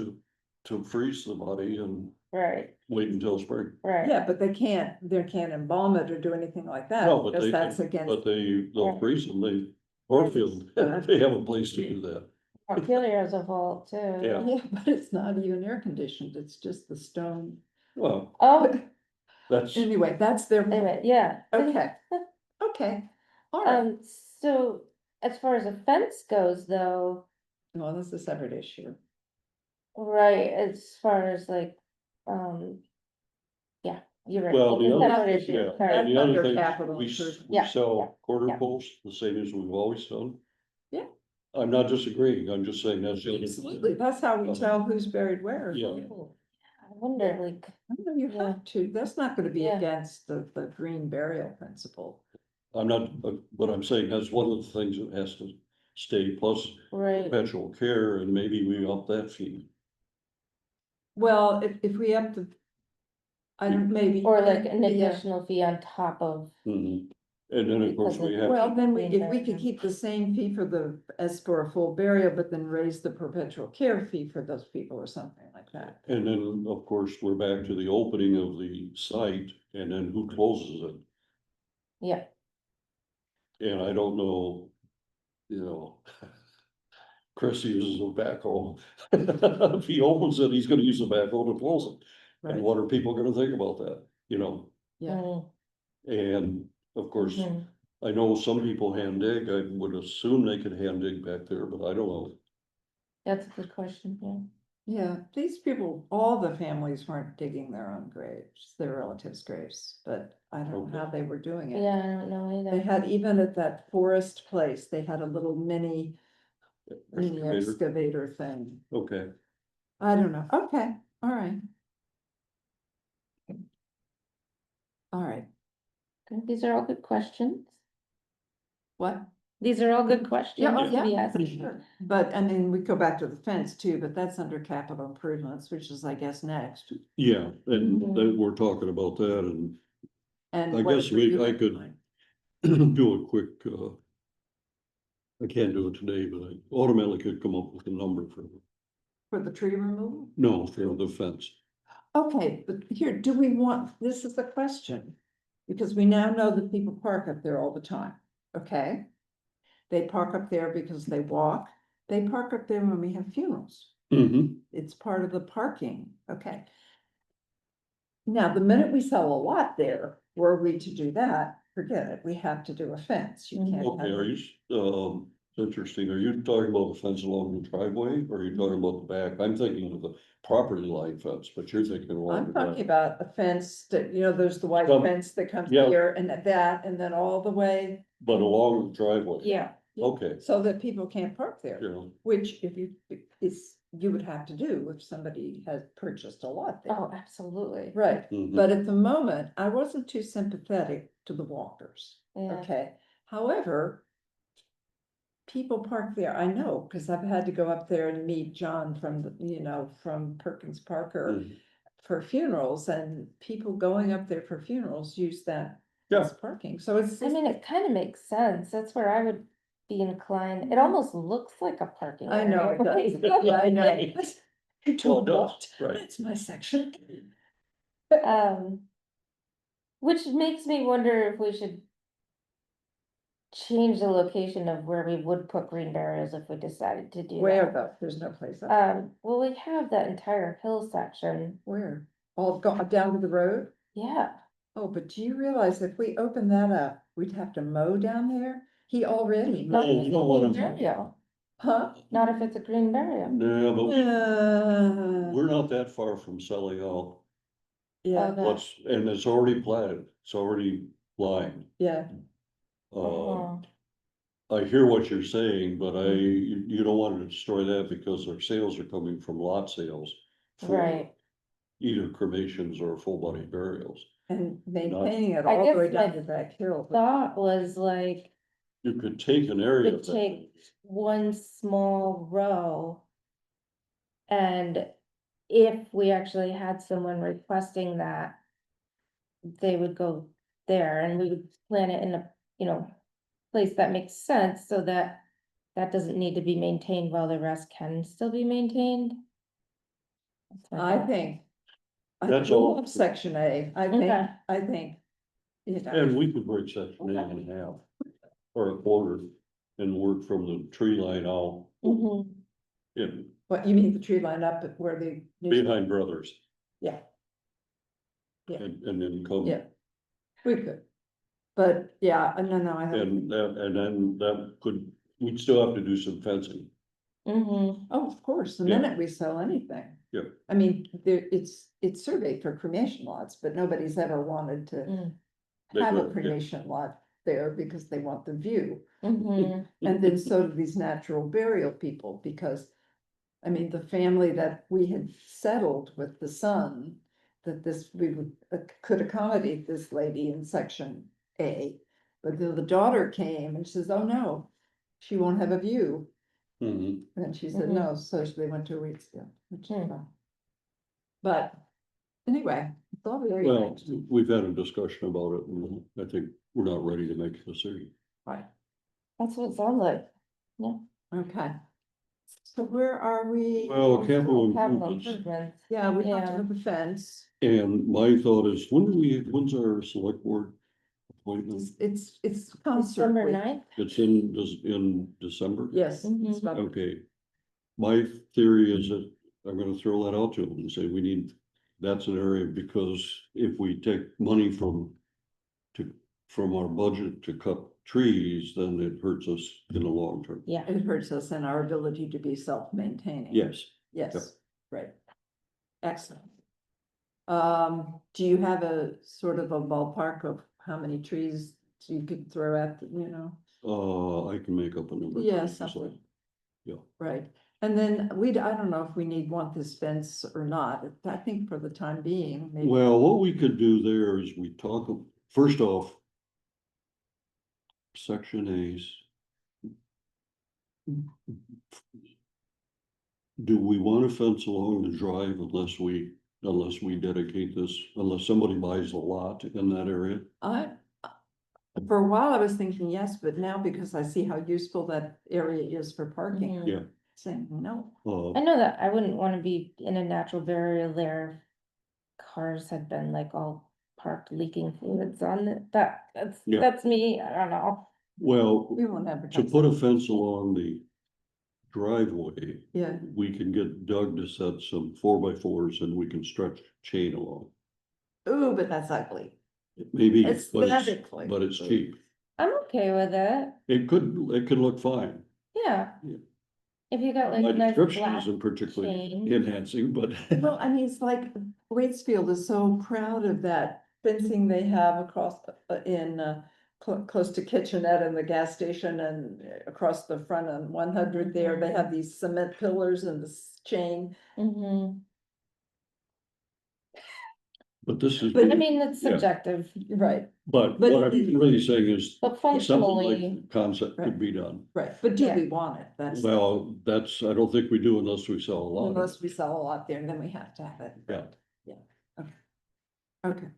to freeze the body and Right, wait until spring. right. yeah, but they can't embalm it or do anything like that, No, but because they, that's against. but they'll Yeah. freeze them, Orfield, they have a place to do that. Montpelier has a vault too. Yeah. Yeah, but it's not even air conditioned, it's just the stone. Well, Oh, that's, Anyway, that's their. anyway, yeah. Okay, okay, all right, So as far as a fence goes though, well, that's a separate issue. right, as far as like, yeah, you're right. well, the It's a other, separate issue, yeah, sorry. and the other Under thing, capital we improvement. Yeah, sell quarter yeah. posts, the same as we've always done. Yeah. I'm not disagreeing, I'm just saying that's. the other- Absolutely, that's how we tell who's buried where. Yeah. I wonder, like, I know you Yeah. have to, that's not gonna be Yeah. against the green burial principle. I'm not, but I'm saying that's one of the things that has to stay, plus right, perpetual care, and maybe we up that fee. Well, if we have to. I don't, maybe. or like an yeah, additional fee on top of, Mhm. And then, of course, Because we of- have, Well, then Green if we could burial. keep the same fee for as for a full burial, but then raise the perpetual care fee for those people or something like that. and then, of course, we're back to the opening of the site, and then who closes it? Yeah, And I don't know, Chris uses a backhoe. If he opens it, he's gonna use a backhoe to close it. And Right, what are people gonna think about that, yeah, mm, And of course, mhm. I know some people hand dig, I would assume they could hand dig back there, but I don't know. That's a good question, yeah. yeah, these people, all the families weren't digging their own graves, their relatives' graves, but I don't know how they were doing it. Yeah, I don't know They either. had, even at that forest place, they had a little mini Excavator. excavator thing. Okay, I don't know. Okay, all right. All right, Good. These are all good questions. what? These are all good questions Yeah, to be yeah, asked. for sure. But I mean, we go back to the fence too, but that's under capital improvements, which is, I guess, next. yeah, and Mhm. then we're talking about that, and And I what guess would you I like could- mine? do a quick, I can't do it today, but I automatically could come up with a number For the tree removal? no, for the fence. Okay, but here, do we want, this is the question. Because we now know that people park up there all the time, okay? They park up there because they walk, they park up there when we have funerals. Mm-hmm. It's part of the parking, okay? Now, the minute we sell a lot there, were we to do that, forget it, we have to do a fence, you can't. Okay, have are you, interesting, are you talking about the fence along the driveway, or are you talking about the back? I'm thinking of the property line fence, but you're thinking along I'm the talking back. about a fence that, there's the white Some- fence that comes yeah. here and that, and then all the way. But along the driveway. Yeah, Okay, So that people can't park there, you know, which if you would have to do if somebody had purchased a lot there. oh, absolutely. Right, mhm. but at the moment, I wasn't too sympathetic to the walkers, Yeah, okay? However, people park there, I know, because I've had to go up there and meet John from from Perkins Parker Mhm. for funerals, and people going up there for funerals use that Yeah. as parking, so it's. I mean, it kind of makes sense. That's where I would be inclined. It almost looks like a parking. I know it area. does, yeah, I know. You Well, told it does, what? right. It's my section. Um, which makes me wonder if we should change the location of where we would put green burials if we decided to do Where that. though? There's no place up. Well, we have that entire hill section. Where? All go down to the road? Yeah, Oh, but do you realize if we open that up, we'd have to mow down there? He already, not Oh, if you it's don't a want green to- burial, huh? not if it's a green burial. Yeah, but Uh, we're not that far from selling out. yeah, Okay. And it's already platted, it's already lined. yeah, Uh-huh. I hear what you're saying, but you don't want to destroy that because our sales are coming from lot sales. For Right. either cremations or full body burials. and maintaining it I all the way guess down my to that hill. Thought was like, You could take an area could of that. take one small row. And if we actually had someone requesting that, they would go there and we would plan it in a, place that makes sense so that that doesn't need to be maintained while the rest can still be maintained. That's my I thought. think. I That's all. love section A, Okay. I think. And we could break section A in half or a quarter and work from the tree line out Mhm. in What, you mean the tree line up at where the. behind Brothers Yeah, yeah, and then come. yeah, we could. But yeah, no, I And have. then that could, we'd still have to do some fencing. Mhm. Oh, of course, the Yeah. minute we sell anything. Yeah. I mean, it's surveyed for cremation lots, but nobody's ever wanted to Mm. have a They- cremation lot there because they want the view. Mhm. And then so do these natural burial people, because, I mean, the family that we had settled with the son, that we could accommodate this lady in section A. But then the daughter came and says, oh no, she won't have a view. Mhm. And she said, Mhm. no, so they went to Reedsville, which is Hmm. fine. But anyway, all very Well, nice. we've had a discussion about it, and I think we're not ready to make a decision. Right, That's what it sounds like. Yeah. okay. So where are we? Well, capital Capital improvements, improvements. Yeah, we talked Yeah. about the fence. and my thought is, when's our select board appointment? It's concert December week. 9th. It's in December? Yes. Mhm. it's about- Okay. My theory is that I'm gonna throw that out to them and say we need, that's an area, because if we take money from our budget to cut trees, then it hurts us in the long term. Yeah. It hurts us in our ability to be self-maintaining. Yes, Yes, right. Excellent. Do you have a sort of a ballpark of how many trees you could throw at, I can make up a number. Yeah, pretty easily. something. Yeah. Right, and then I don't know if we want this fence or not, I think for the time being, maybe. Well, what we could do there is we talk, first off, section A's. Do we want to fence along the drive unless we dedicate this, unless somebody buys a lot in that area? For a while I was thinking yes, but now because I see how useful that area is for parking. Mhm. Yeah. Saying no. I know that I wouldn't want to be in a natural barrier there. Cars had been like all parked leaking fluids on it. Yeah. That's me. I don't know. Well, We won't to advertise. put a that. fence along the driveway, Yeah, we can get Doug to set some 4x4s and we can stretch chain along. ooh, but that's ugly. Maybe, Aesthetically. but it's cheap. I'm okay with it. It could look fine. Yeah. Yeah. If you got like My nice description black isn't particularly chain. enhancing, but. Well, I mean, it's like Waitsfield is so proud of that fencing they have across close to Kitchenette and the gas station and across the front on 100 there, they have these cement pillars and this chain. Mhm. But this is, But I mean, it's Yeah. subjective, Right, but but what I'm it- really saying is but something like functionally, the concept Right. could be done. right, but do Yeah. we want it? That's, Well, I don't think we do unless we sell a lot. of unless it. we sell a lot there, then we have to have it. Yeah. Okay.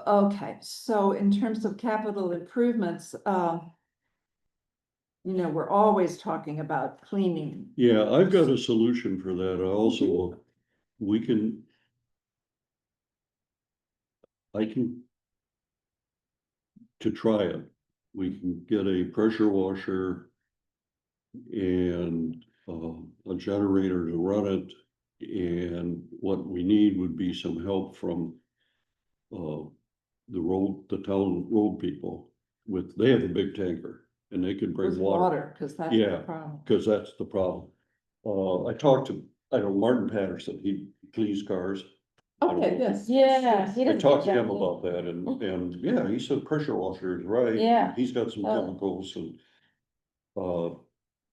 Okay, so in terms of capital improvements, we're always talking about cleaning. Yeah, I've got a solution for that. We can. To try it, we can get a pressure washer and a generator to run it. And what we need would be some help from the town road people they have a big tanker and they can bring With water, water, because that's the Yeah. problem. because that's the problem. I talked to, Martin Patterson, he cleans cars. I don't Okay, know. yes. yeah. he I does a talked good to him job. about that and yeah, he said pressure washer is right. Yeah. He's got some Oh. chemicals and.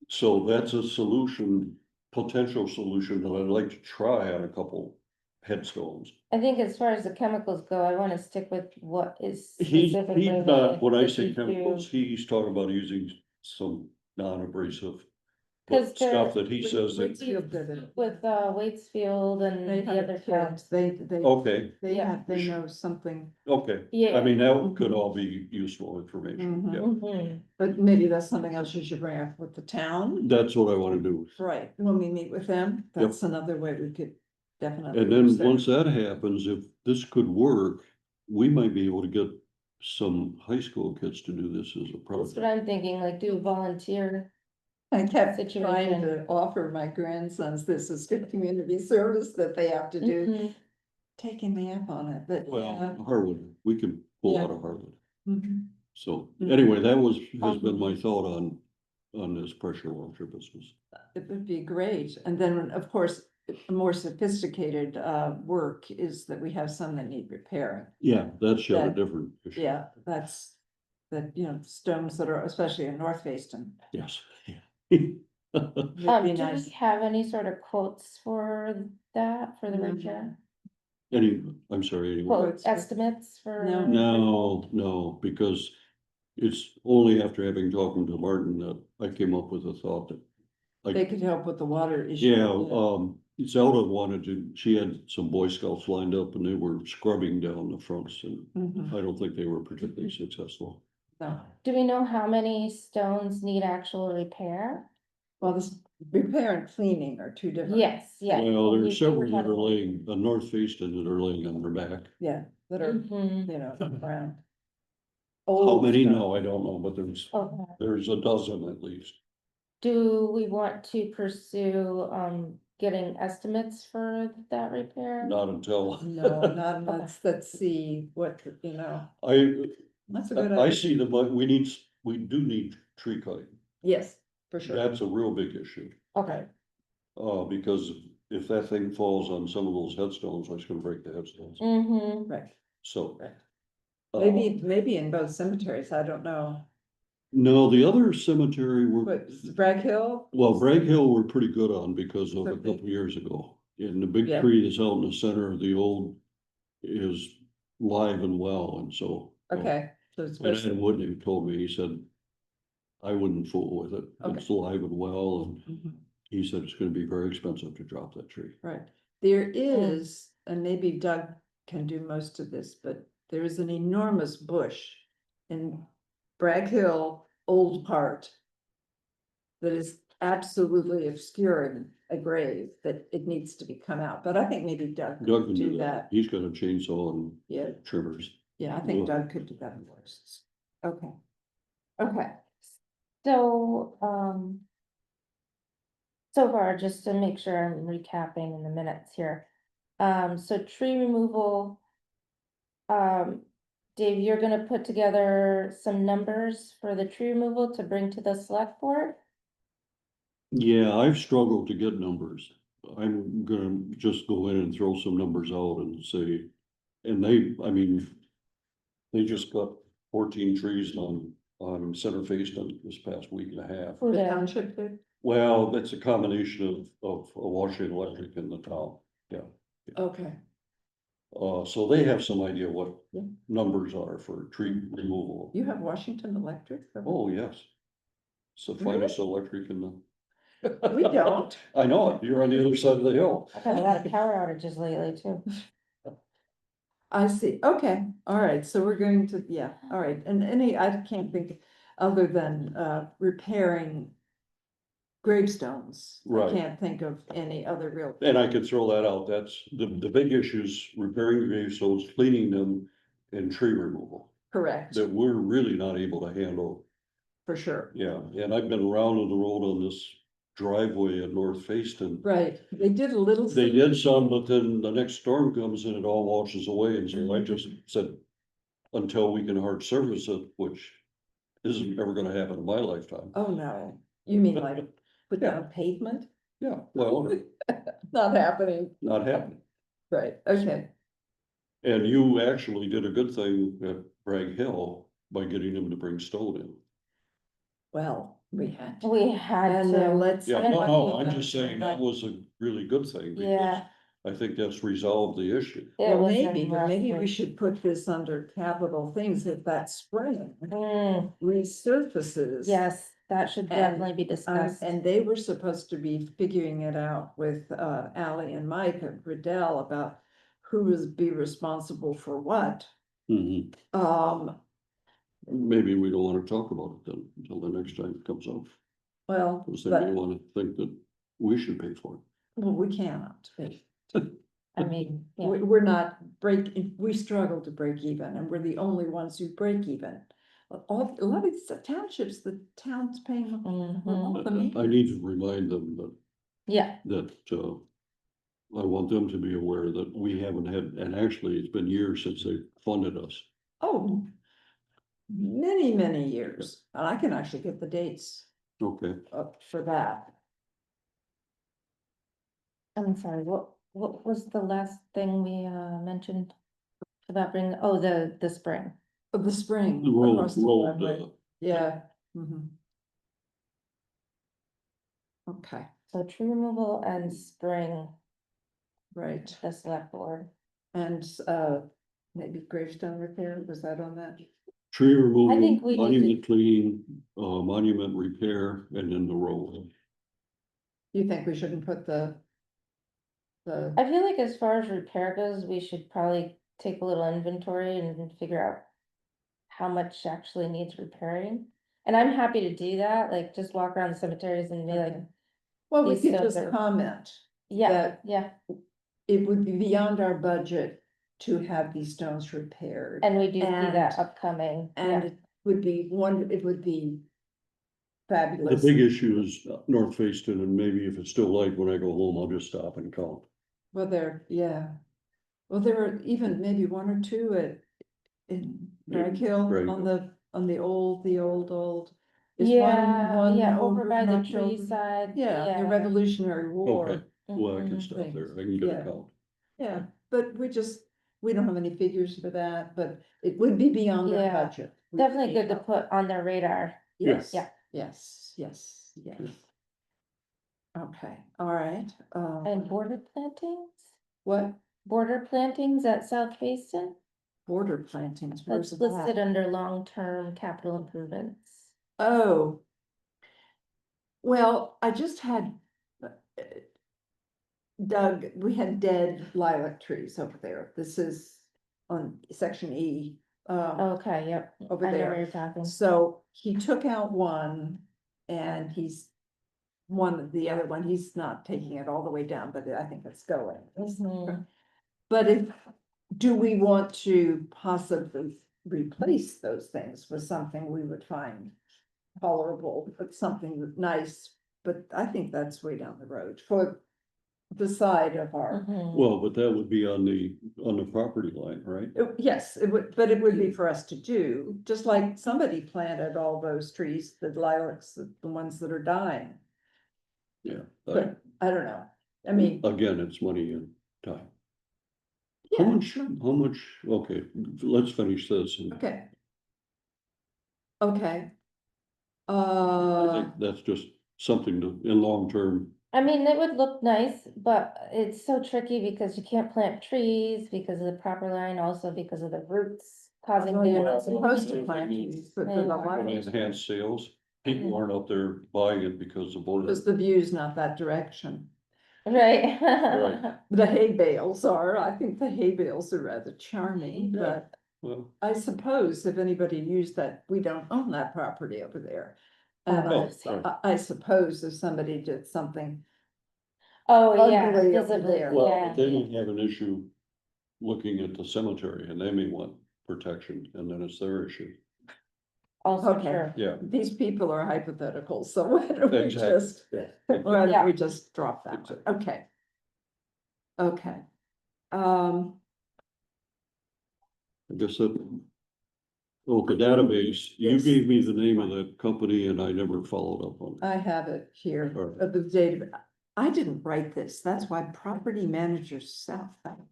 So that's a solution, potential solution that I'd like to try on a couple headstones. I think as far as the chemicals go, I wanna stick with what is He's specifically. not, when I that say you chemicals, do. he's talking about using some non-abrasive. 'Cause Stuff the- that he says that, Waitsfield did it. With They Waitsfield and the have other it towns. kids, they okay, Yeah. they know something, okay. Yeah. I mean, that could all be useful information, Mhm. yeah. Mhm. but maybe that's something else you should bring up with the town. That's what I wanna do. Right, when we meet with them, that's another way we could definitely. And then use that. once that happens, if this could work, we might be able to get some high school kids to do this as a That's what project. I'm thinking, like do a volunteer. I kept trying Situation. to offer my grandsons, this is good community service that they have to do, Mhm. taking me up on it, but. Well, Harwood, we can pull Yeah. out of Harwood. Mhm. So Mhm. anyway, has been my thought on this pressure washer business. It would be great, and then, of course, more sophisticated work is that we have some that need repairing. Yeah, that's yet a That- different issue. Yeah, that's, stones that are, especially in North Fayston. Yes. It'd be Do we nice. have any sort of quotes for that, for the No. repair? I'm sorry, anyway. Quote Quotes for- estimates for? No. No, because it's only after having talked to Martin that I came up with a thought that. They could help with the water issue. Yeah, Zelda wanted to, she had some Boy Scouts lined up and they were scrubbing down the fronts and Mhm. I don't think they were particularly successful. No, Do we know how many stones need actual repair? well, this repair and cleaning are two different. Yes, yeah. Well, You- there's you several were that are talking- laying, North Fayston that are laying on their back. Yeah, that are, Mhm. you know, around. How Old many? stuff. No, I don't know, but Okay. there's a dozen at least. Do we want to pursue, getting estimates for that repair? Not until. No, not unless, let's see what, you know, I, that's a good I idea. see we do need tree cutting. Yes, for sure. That's a real big issue. Okay, Because if that thing falls on some of those headstones, it's gonna break the headstones. mm-hmm, Right. So. Right. uh, Maybe in both cemeteries, I don't know. No, the other cemetery were, But Bragg Hill? well, Bragg Hill we're pretty good on because of a Okay. couple years ago. And the big Yeah. tree that's out in the center of the old is live and well, and so. Okay, so it's And Ed supposed Woodney told me, he said, I wouldn't fool with it. It's alive and well, and Mhm. he said it's gonna be very expensive to drop that tree. Right, there is, and maybe Doug can do most of this, but there is an enormous bush in Bragg Hill, old part. That is absolutely obscuring a grave that it needs to be come out, but I think maybe Doug Doug could can do that. He's got a chainsaw and Yeah, trimmers. yeah, I think Well- Doug could do that in worse. Okay. okay. So, so far, just to make sure I'm recapping in the minutes here. So tree removal. Dave, you're gonna put together some numbers for the tree removal to bring to the select board? Yeah, I've struggled to get numbers. I'm gonna just go in and throw some numbers out and say, and I mean, they just got 14 trees on Center Facein this past week and a half. Who The did? township did? Well, that's a combination of Washington Electric in the town, yeah. Okay, So they have some idea what Yeah. numbers are for tree removal. you have Washington Electric? Oh, yes. It's the finest electric in the. We don't. I know it, you're on the other side of the hill. I've had a lot of power outages lately too. I see, okay, all right, so we're going to, yeah, all right, and I can't think other than repairing gravestones. I Right. can't think of any other real. And I could throw that out, that's the big issues, repairing gravestones, cleaning them, and tree removal. Correct, That we're really not able to handle, for sure, yeah, and I've been around on the road on this driveway at North Facein. right, they did a little. They did some, but then the next storm comes and it all washes away, and so I just said, until we can hard surface it, which isn't ever gonna happen in my lifetime. Oh, no, you mean like put Yeah. down pavement? Yeah, well, Not happening, not happening. right, okay, And you actually did a good thing at Bragg Hill by getting them to bring stone in. well, we had. to. We had And to. let's. Yeah, I no, don't I'm think just saying that was a really good thing, because Yeah, I think that's resolved the issue. it Well, was a maybe, but maybe we rough should put this under capital things if that spring Mm, resurfaces. yes, that should And, definitely be discussed. And they were supposed to be figuring it out with Ally and Mike at Riddell about who was be responsible for what. Mhm. Um, Maybe we don't wanna talk about it then, until the next time it comes up, well, because they may but, wanna think that we should pay for it. well, we cannot. I mean, yeah. We're not we struggle to break even, and we're the only ones who break even. A lot of these townships, the town's paying for Mhm. all the I maintenance. need to remind them Yeah, that, I want them to be aware that we haven't had, and actually, it's been years since they funded us. Oh, many, many years, and I can actually get the dates Okay, up for that. I'm sorry, what was the last thing we mentioned? About bringing, oh, the spring. Of the spring. the road, across the driveway. road, Yeah. Mhm. Okay, So tree removal and spring, right, the select board. and maybe gravestone repair, was that on that? tree removal, think we need to- monument cleaning, monument repair, and then the road. You think we shouldn't put the I feel like as far as repair goes, we should probably take a little inventory and figure out how much actually needs repairing. And I'm happy to do that, like just walk around the cemeteries and be like, Okay. Well, we these could stones just are- comment yeah, that yeah, it would be beyond our budget to have these stones repaired. and we do see that And- upcoming, And yeah. it would be The fabulous. big issue is North Fayston, and maybe if it's still light when I go home, I'll just stop and count. Well, yeah. Well, there were even maybe one or two in Drag Hill Drag on Hill. the old. Is Yeah, one yeah, over over by the not tree over- side, Yeah, the yeah. Revolutionary Okay, War. well, I can Mhm. stop there, I can Things, get yeah. a count. Yeah, but we don't have any figures for that, but it would be beyond our Yeah, budget. We Definitely need good to help. put on their radar, Yes, Yeah. yes. Okay, all right, and border plantings, what border plantings at South Facein. border plantings, where's That's listed that? under long-term capital improvements. Oh. Well, I just had Doug, we had dead lilac trees over there. This is on section E. Okay, yep, Over I know there. where you're talking. So he took out one and the other one, he's not taking it all the way down, but I think it's going. Mhm. But do we want to possibly replace those things with something we would find tolerable, but something nice? But I think that's way down the road for the side of our, Mhm. Well, but that would be on the property line, right? yes, it would, but it would be for us to do, just like somebody planted all those trees, the lilacs, the ones that are dying. Yeah, But I don't know, I mean, again, it's money and time. How yeah, much, okay, let's finish this, and okay. Okay. I think that's just something to, in long term, I mean, it would look nice, but it's so tricky because you can't plant trees because of the proper line, also because of the roots causing Well, you're not damage. supposed to plant trees, but Yeah. the when they lilacs, enhance sales, people aren't out there buying it because the border. because the view's not that direction. Right. Right. The hay bales are, I think the hay bales are rather charming, Yeah. but Well, I suppose if anybody used that, we don't own that property over there. And Oh, sorry. I suppose if somebody did something, Oh, yeah, Ugly over visibly, there. well, yeah. but they may have an issue looking at the cemetery, and they may want protection, and then it's their issue. Also Okay. true. Yeah. these people are hypothetical, so why don't we Exactly. just, Yeah. why Yeah. don't we just drop that one? Okay. Okay. I guess that. Oh, the database, you Yes. gave me the name of that company and I never followed up on it. I have it here, All right. of the data. I didn't write this, that's why property managers South,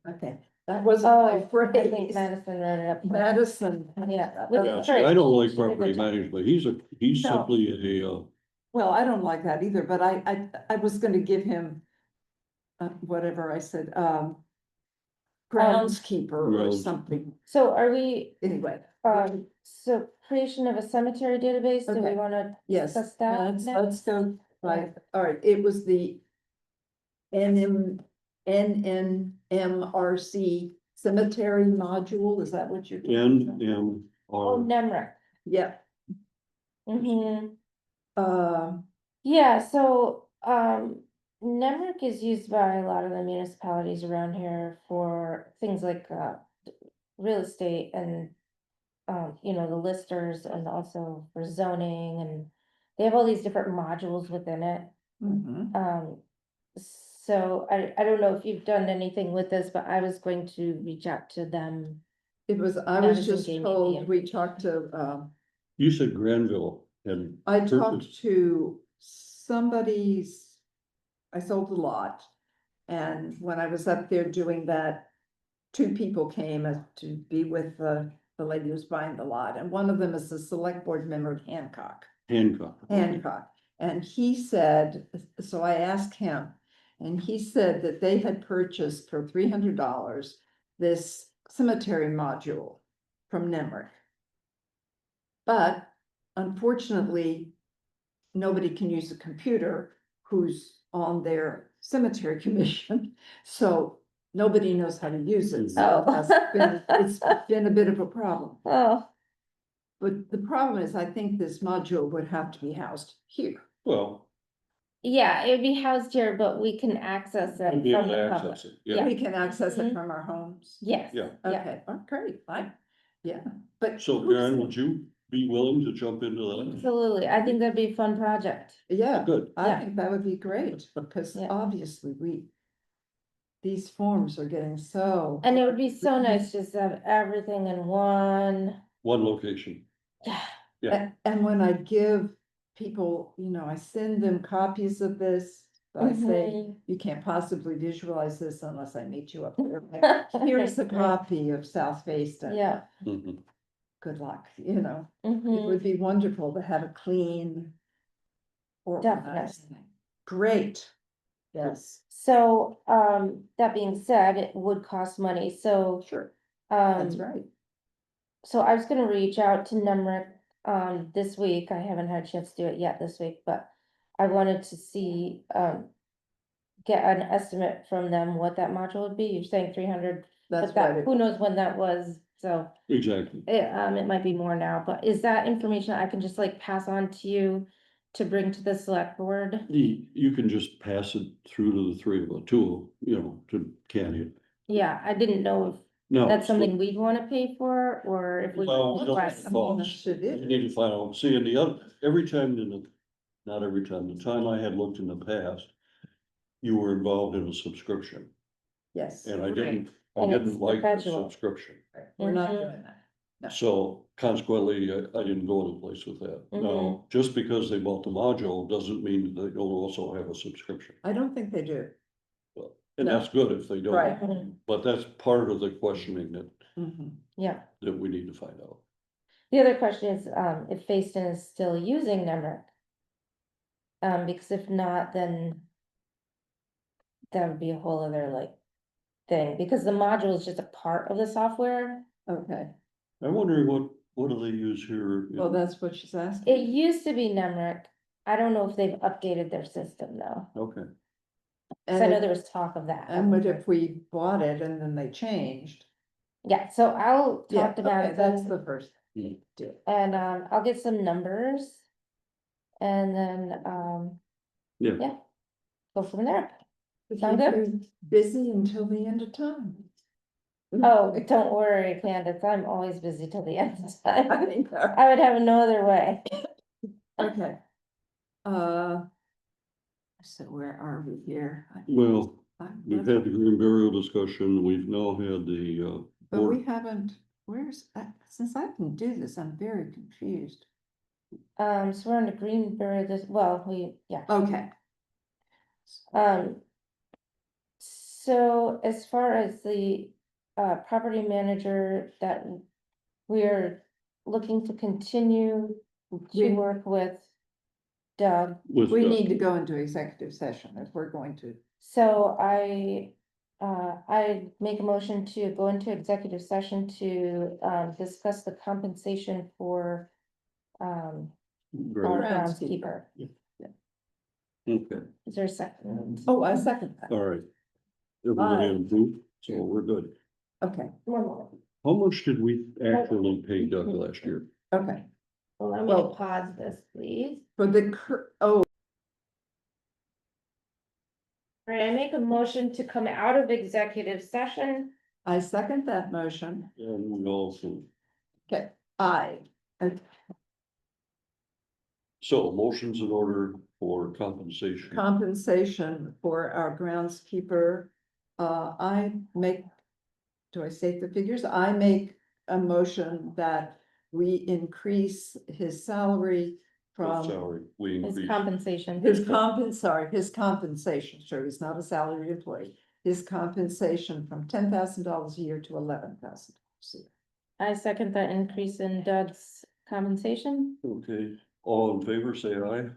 okay, that wasn't Oh, my I think phrase. Madison wrote it up. Madison. Yeah. Yeah, see, Right. I don't like She did a good property job. management, he's No. simply Well, I don't like that either, but I was gonna give him whatever I said, groundskeeper or Grounds- something, So are we, anyway. so creation of a cemetery database, do we Okay. wanna Yes, discuss that let's next? go, right, all right, it was the NNMRC cemetery module, is that what you're talking about? Oh, NMR. NEMRIC. Yeah, Mm-hmm. uh, Yeah, so, NEMRIC is used by a lot of the municipalities around here for things like, real estate and, you know, the listers and also for zoning, and they have all these different modules within it. mhm. So I don't know if you've done anything with this, but I was going to reach out to them. I was Madison just gave me the told, we talked to, You said Granville and. I purchased- talked to somebody's, I sold a lot. And when I was up there doing that, two people came to be with the lady who's buying the lot, and one of them is the select board member of Hancock. Hancock. Hancock, and he said, so I asked him, and he said that they had purchased for $300 this cemetery module from Nemrick. But unfortunately, nobody can use a computer who's on their cemetery commission, so nobody knows how to use it. So Oh. it's been a bit of a problem. Oh, But the problem is, I think this module would have to be housed here. Well, yeah, it would be housed here, but we can access it we'll be able from to the public. access it, yeah. We can access it Mhm. from our homes. Yes. Yeah. Okay, oh, great, fine, yeah, but. So who's Karen, the- would you be willing to jump into that? Absolutely. I think that'd be a fun project. Yeah, Good. I Yeah. think that would be great, because Yeah. obviously these forms are getting so. And it would be so nice just to have everything in one. One location. Yeah. Yeah. And when I give people, I send them copies of this, I say, Mhm. you can't possibly visualize this unless I meet you up there. Like, here's a copy of South Fayston. Yeah. Mhm. Good luck, it Mhm. would be wonderful to have a clean. Organized thing. Great. Yes, So, that being said, it would cost money, so, sure, that's um, right. so I was gonna reach out to Nemrick, this week. I haven't had a chance to do it yet this week, but I wanted to see, get an estimate from them what that module would be. You're saying 300, That's but that, right. who knows when that was, so. Exactly. It might be more now, but is that information I can just like pass on to you to bring to the select board? You can just pass it through to the three of us, to Canyon. Yeah, I didn't know if No. that's something we'd wanna pay for, or if we. Well, could no, buy it's some. false. Should You it? need to find out, see, and the other, every time not every time, the time I had looked in the past, you were involved in a subscription, Yes, and I Right. didn't And it's like the perpetual. subscription. we're not Mhm. doing that. No. So consequently, I didn't go any place with that. Mm-hmm. Now, just because they bought the module doesn't mean that they don't also have a subscription. I don't think they do. And No. that's good if they don't. Right. Mhm. But that's part of the questioning Mhm. Yeah, that we need to find out. the other question is, if Fayston is still using Nemrick. Because if not, then. That would be a whole other like thing, because the module is just a part of the software. Okay, I'm wondering what do they use here? well, that's what she's asking. It used to be Nemrick. I don't know if they've updated their system though, Okay, cause I know And there was talk of that. and what if we bought it and then they changed? Yeah, so I'll Yeah, talk to okay, that's Madison the first. Mhm. Do. and, I'll get some numbers. And then, yeah, yeah, go from there. But Sound keep good? you busy until the end of time. Oh, don't worry, Candace, I'm always busy till the end of time. I think, I would have no other way. okay. So where are we here? well, I'm- we've had the green burial discussion, we've now had the, But we board, haven't, since I can do this, I'm very confused. So we're on the Greenberry, yeah. Okay. Um. So as far as the property manager that we're looking to continue to We- work with Doug. with, We need to go into executive session if we're going to. So I make a motion to go into executive session to discuss the compensation for our great, groundskeeper. okay, Is there a second? Oh, I second that. all right. Everybody Aye. approved, so we're good. Okay, One more. How much did we actually pay Doug last year? okay. Allow me to Well- pause this, please. For the, oh, All right, I make a motion to come out of executive session. I second that motion. And we also, Okay, aye. so motions in order for compensation. Compensation for our groundskeeper. Do I state the figures? I make a motion that we increase his salary from Salary, we His increased. compensation. his compensation, sure, he's not a salaried employee. His compensation from $10,000 a year to $11,000 a year. I second that increase in Doug's compensation. Okay, all in favor, say aye.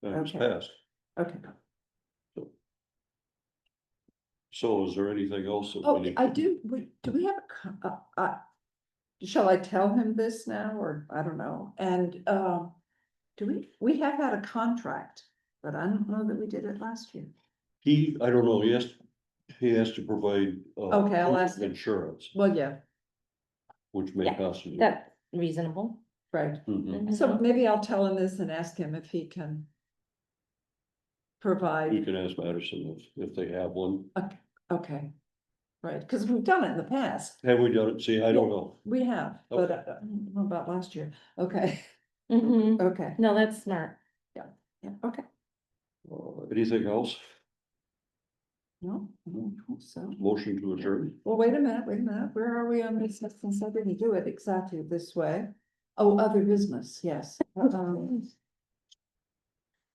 That's Okay. passed. Okay. So is there anything else that we Oh, need? I do, do we have shall I tell him this now, or I don't know, and, we have had a contract, but I don't know that we did it last year. I don't know, he has to provide. Okay, I'll proof ask of him. Insurance, Well, yeah, which may Yeah, cost you. That's reasonable. right. Mhm. So maybe I'll tell him this and ask him if he can You provide, can ask Madison if they have one. okay, right, because we've done it in the past. Have we done it? See, I don't know. We have, but I don't know about last year. Okay, Mhm. okay, No, that's smart. yeah, okay. Anything else? No, I don't think so. Motion to adjourn? Well, wait a minute, where are we on this, since I didn't do it exactly this way? Oh, other business, yes.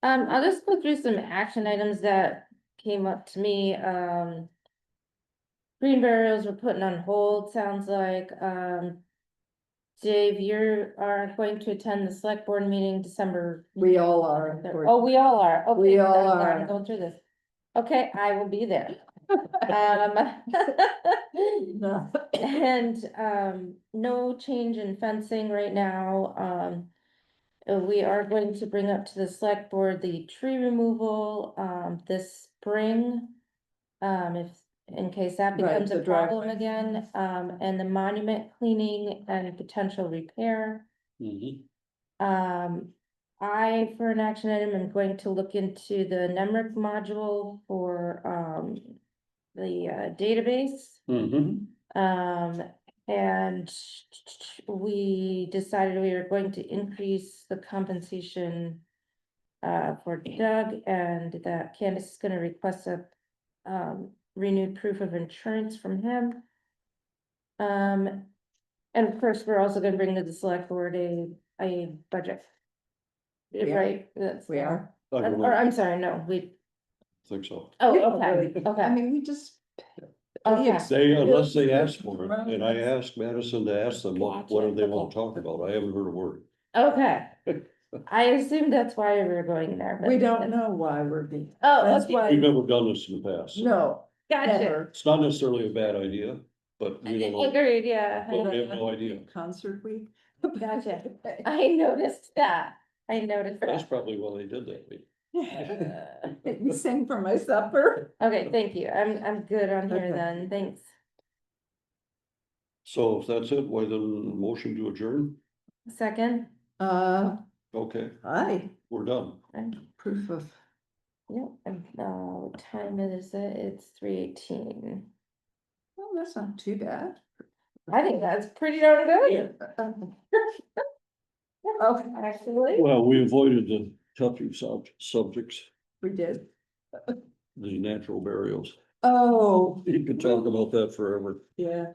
I'll just go through some action items that came up to me, green burials were putting on hold, sounds like, Dave, you are going to attend the select board meeting December. We all are. Oh, we all are, okay. We all I'm are. going through this, okay, I will be there. No. And, no change in fencing right now, we are going to bring up to the select board the tree removal, this spring. If, in case that Right, becomes a the driveway. problem again, and the monument cleaning and potential repair. Mhm. I, for an action item, am going to look into the NEMRIC module for, the database. Mhm. And we decided we were going to increase the compensation for Doug, and that Candace is gonna request a renewed proof of insurance from him. And of course, we're also gonna bring to the select board a budget. We are. Right, that's. We are. I don't Or, know, I'm sorry, no, we, think so. oh, We don't okay, really- I okay, mean, we just. Okay. Unless they ask for it, and I asked Madison to ask them, what do Gotcha, they want okay. to talk about? I haven't heard a word. okay. I assume that's why we're going there, but. We don't know why we're being. Oh, That's okay. why, We've never done this in the past. no, Gotcha. never. It's not necessarily a bad idea, but we don't know. Agreed, yeah. But we have no idea. Concert week. Gotcha. I noticed that. I noticed That's that. probably why they did that. Make me sing for my supper. Okay, thank you. I'm good on here Okay. then. Thanks. So if that's it, why then motion to adjourn? Second. Okay, Hi, we're done. proof of, Yep, and what time is it? It's 3:18. well, that's not too bad. I think that's pretty darn good. Okay, Actually. Well, we avoided the touchy subjects, we did. the natural burials. Oh, You could talk about that forever. yeah,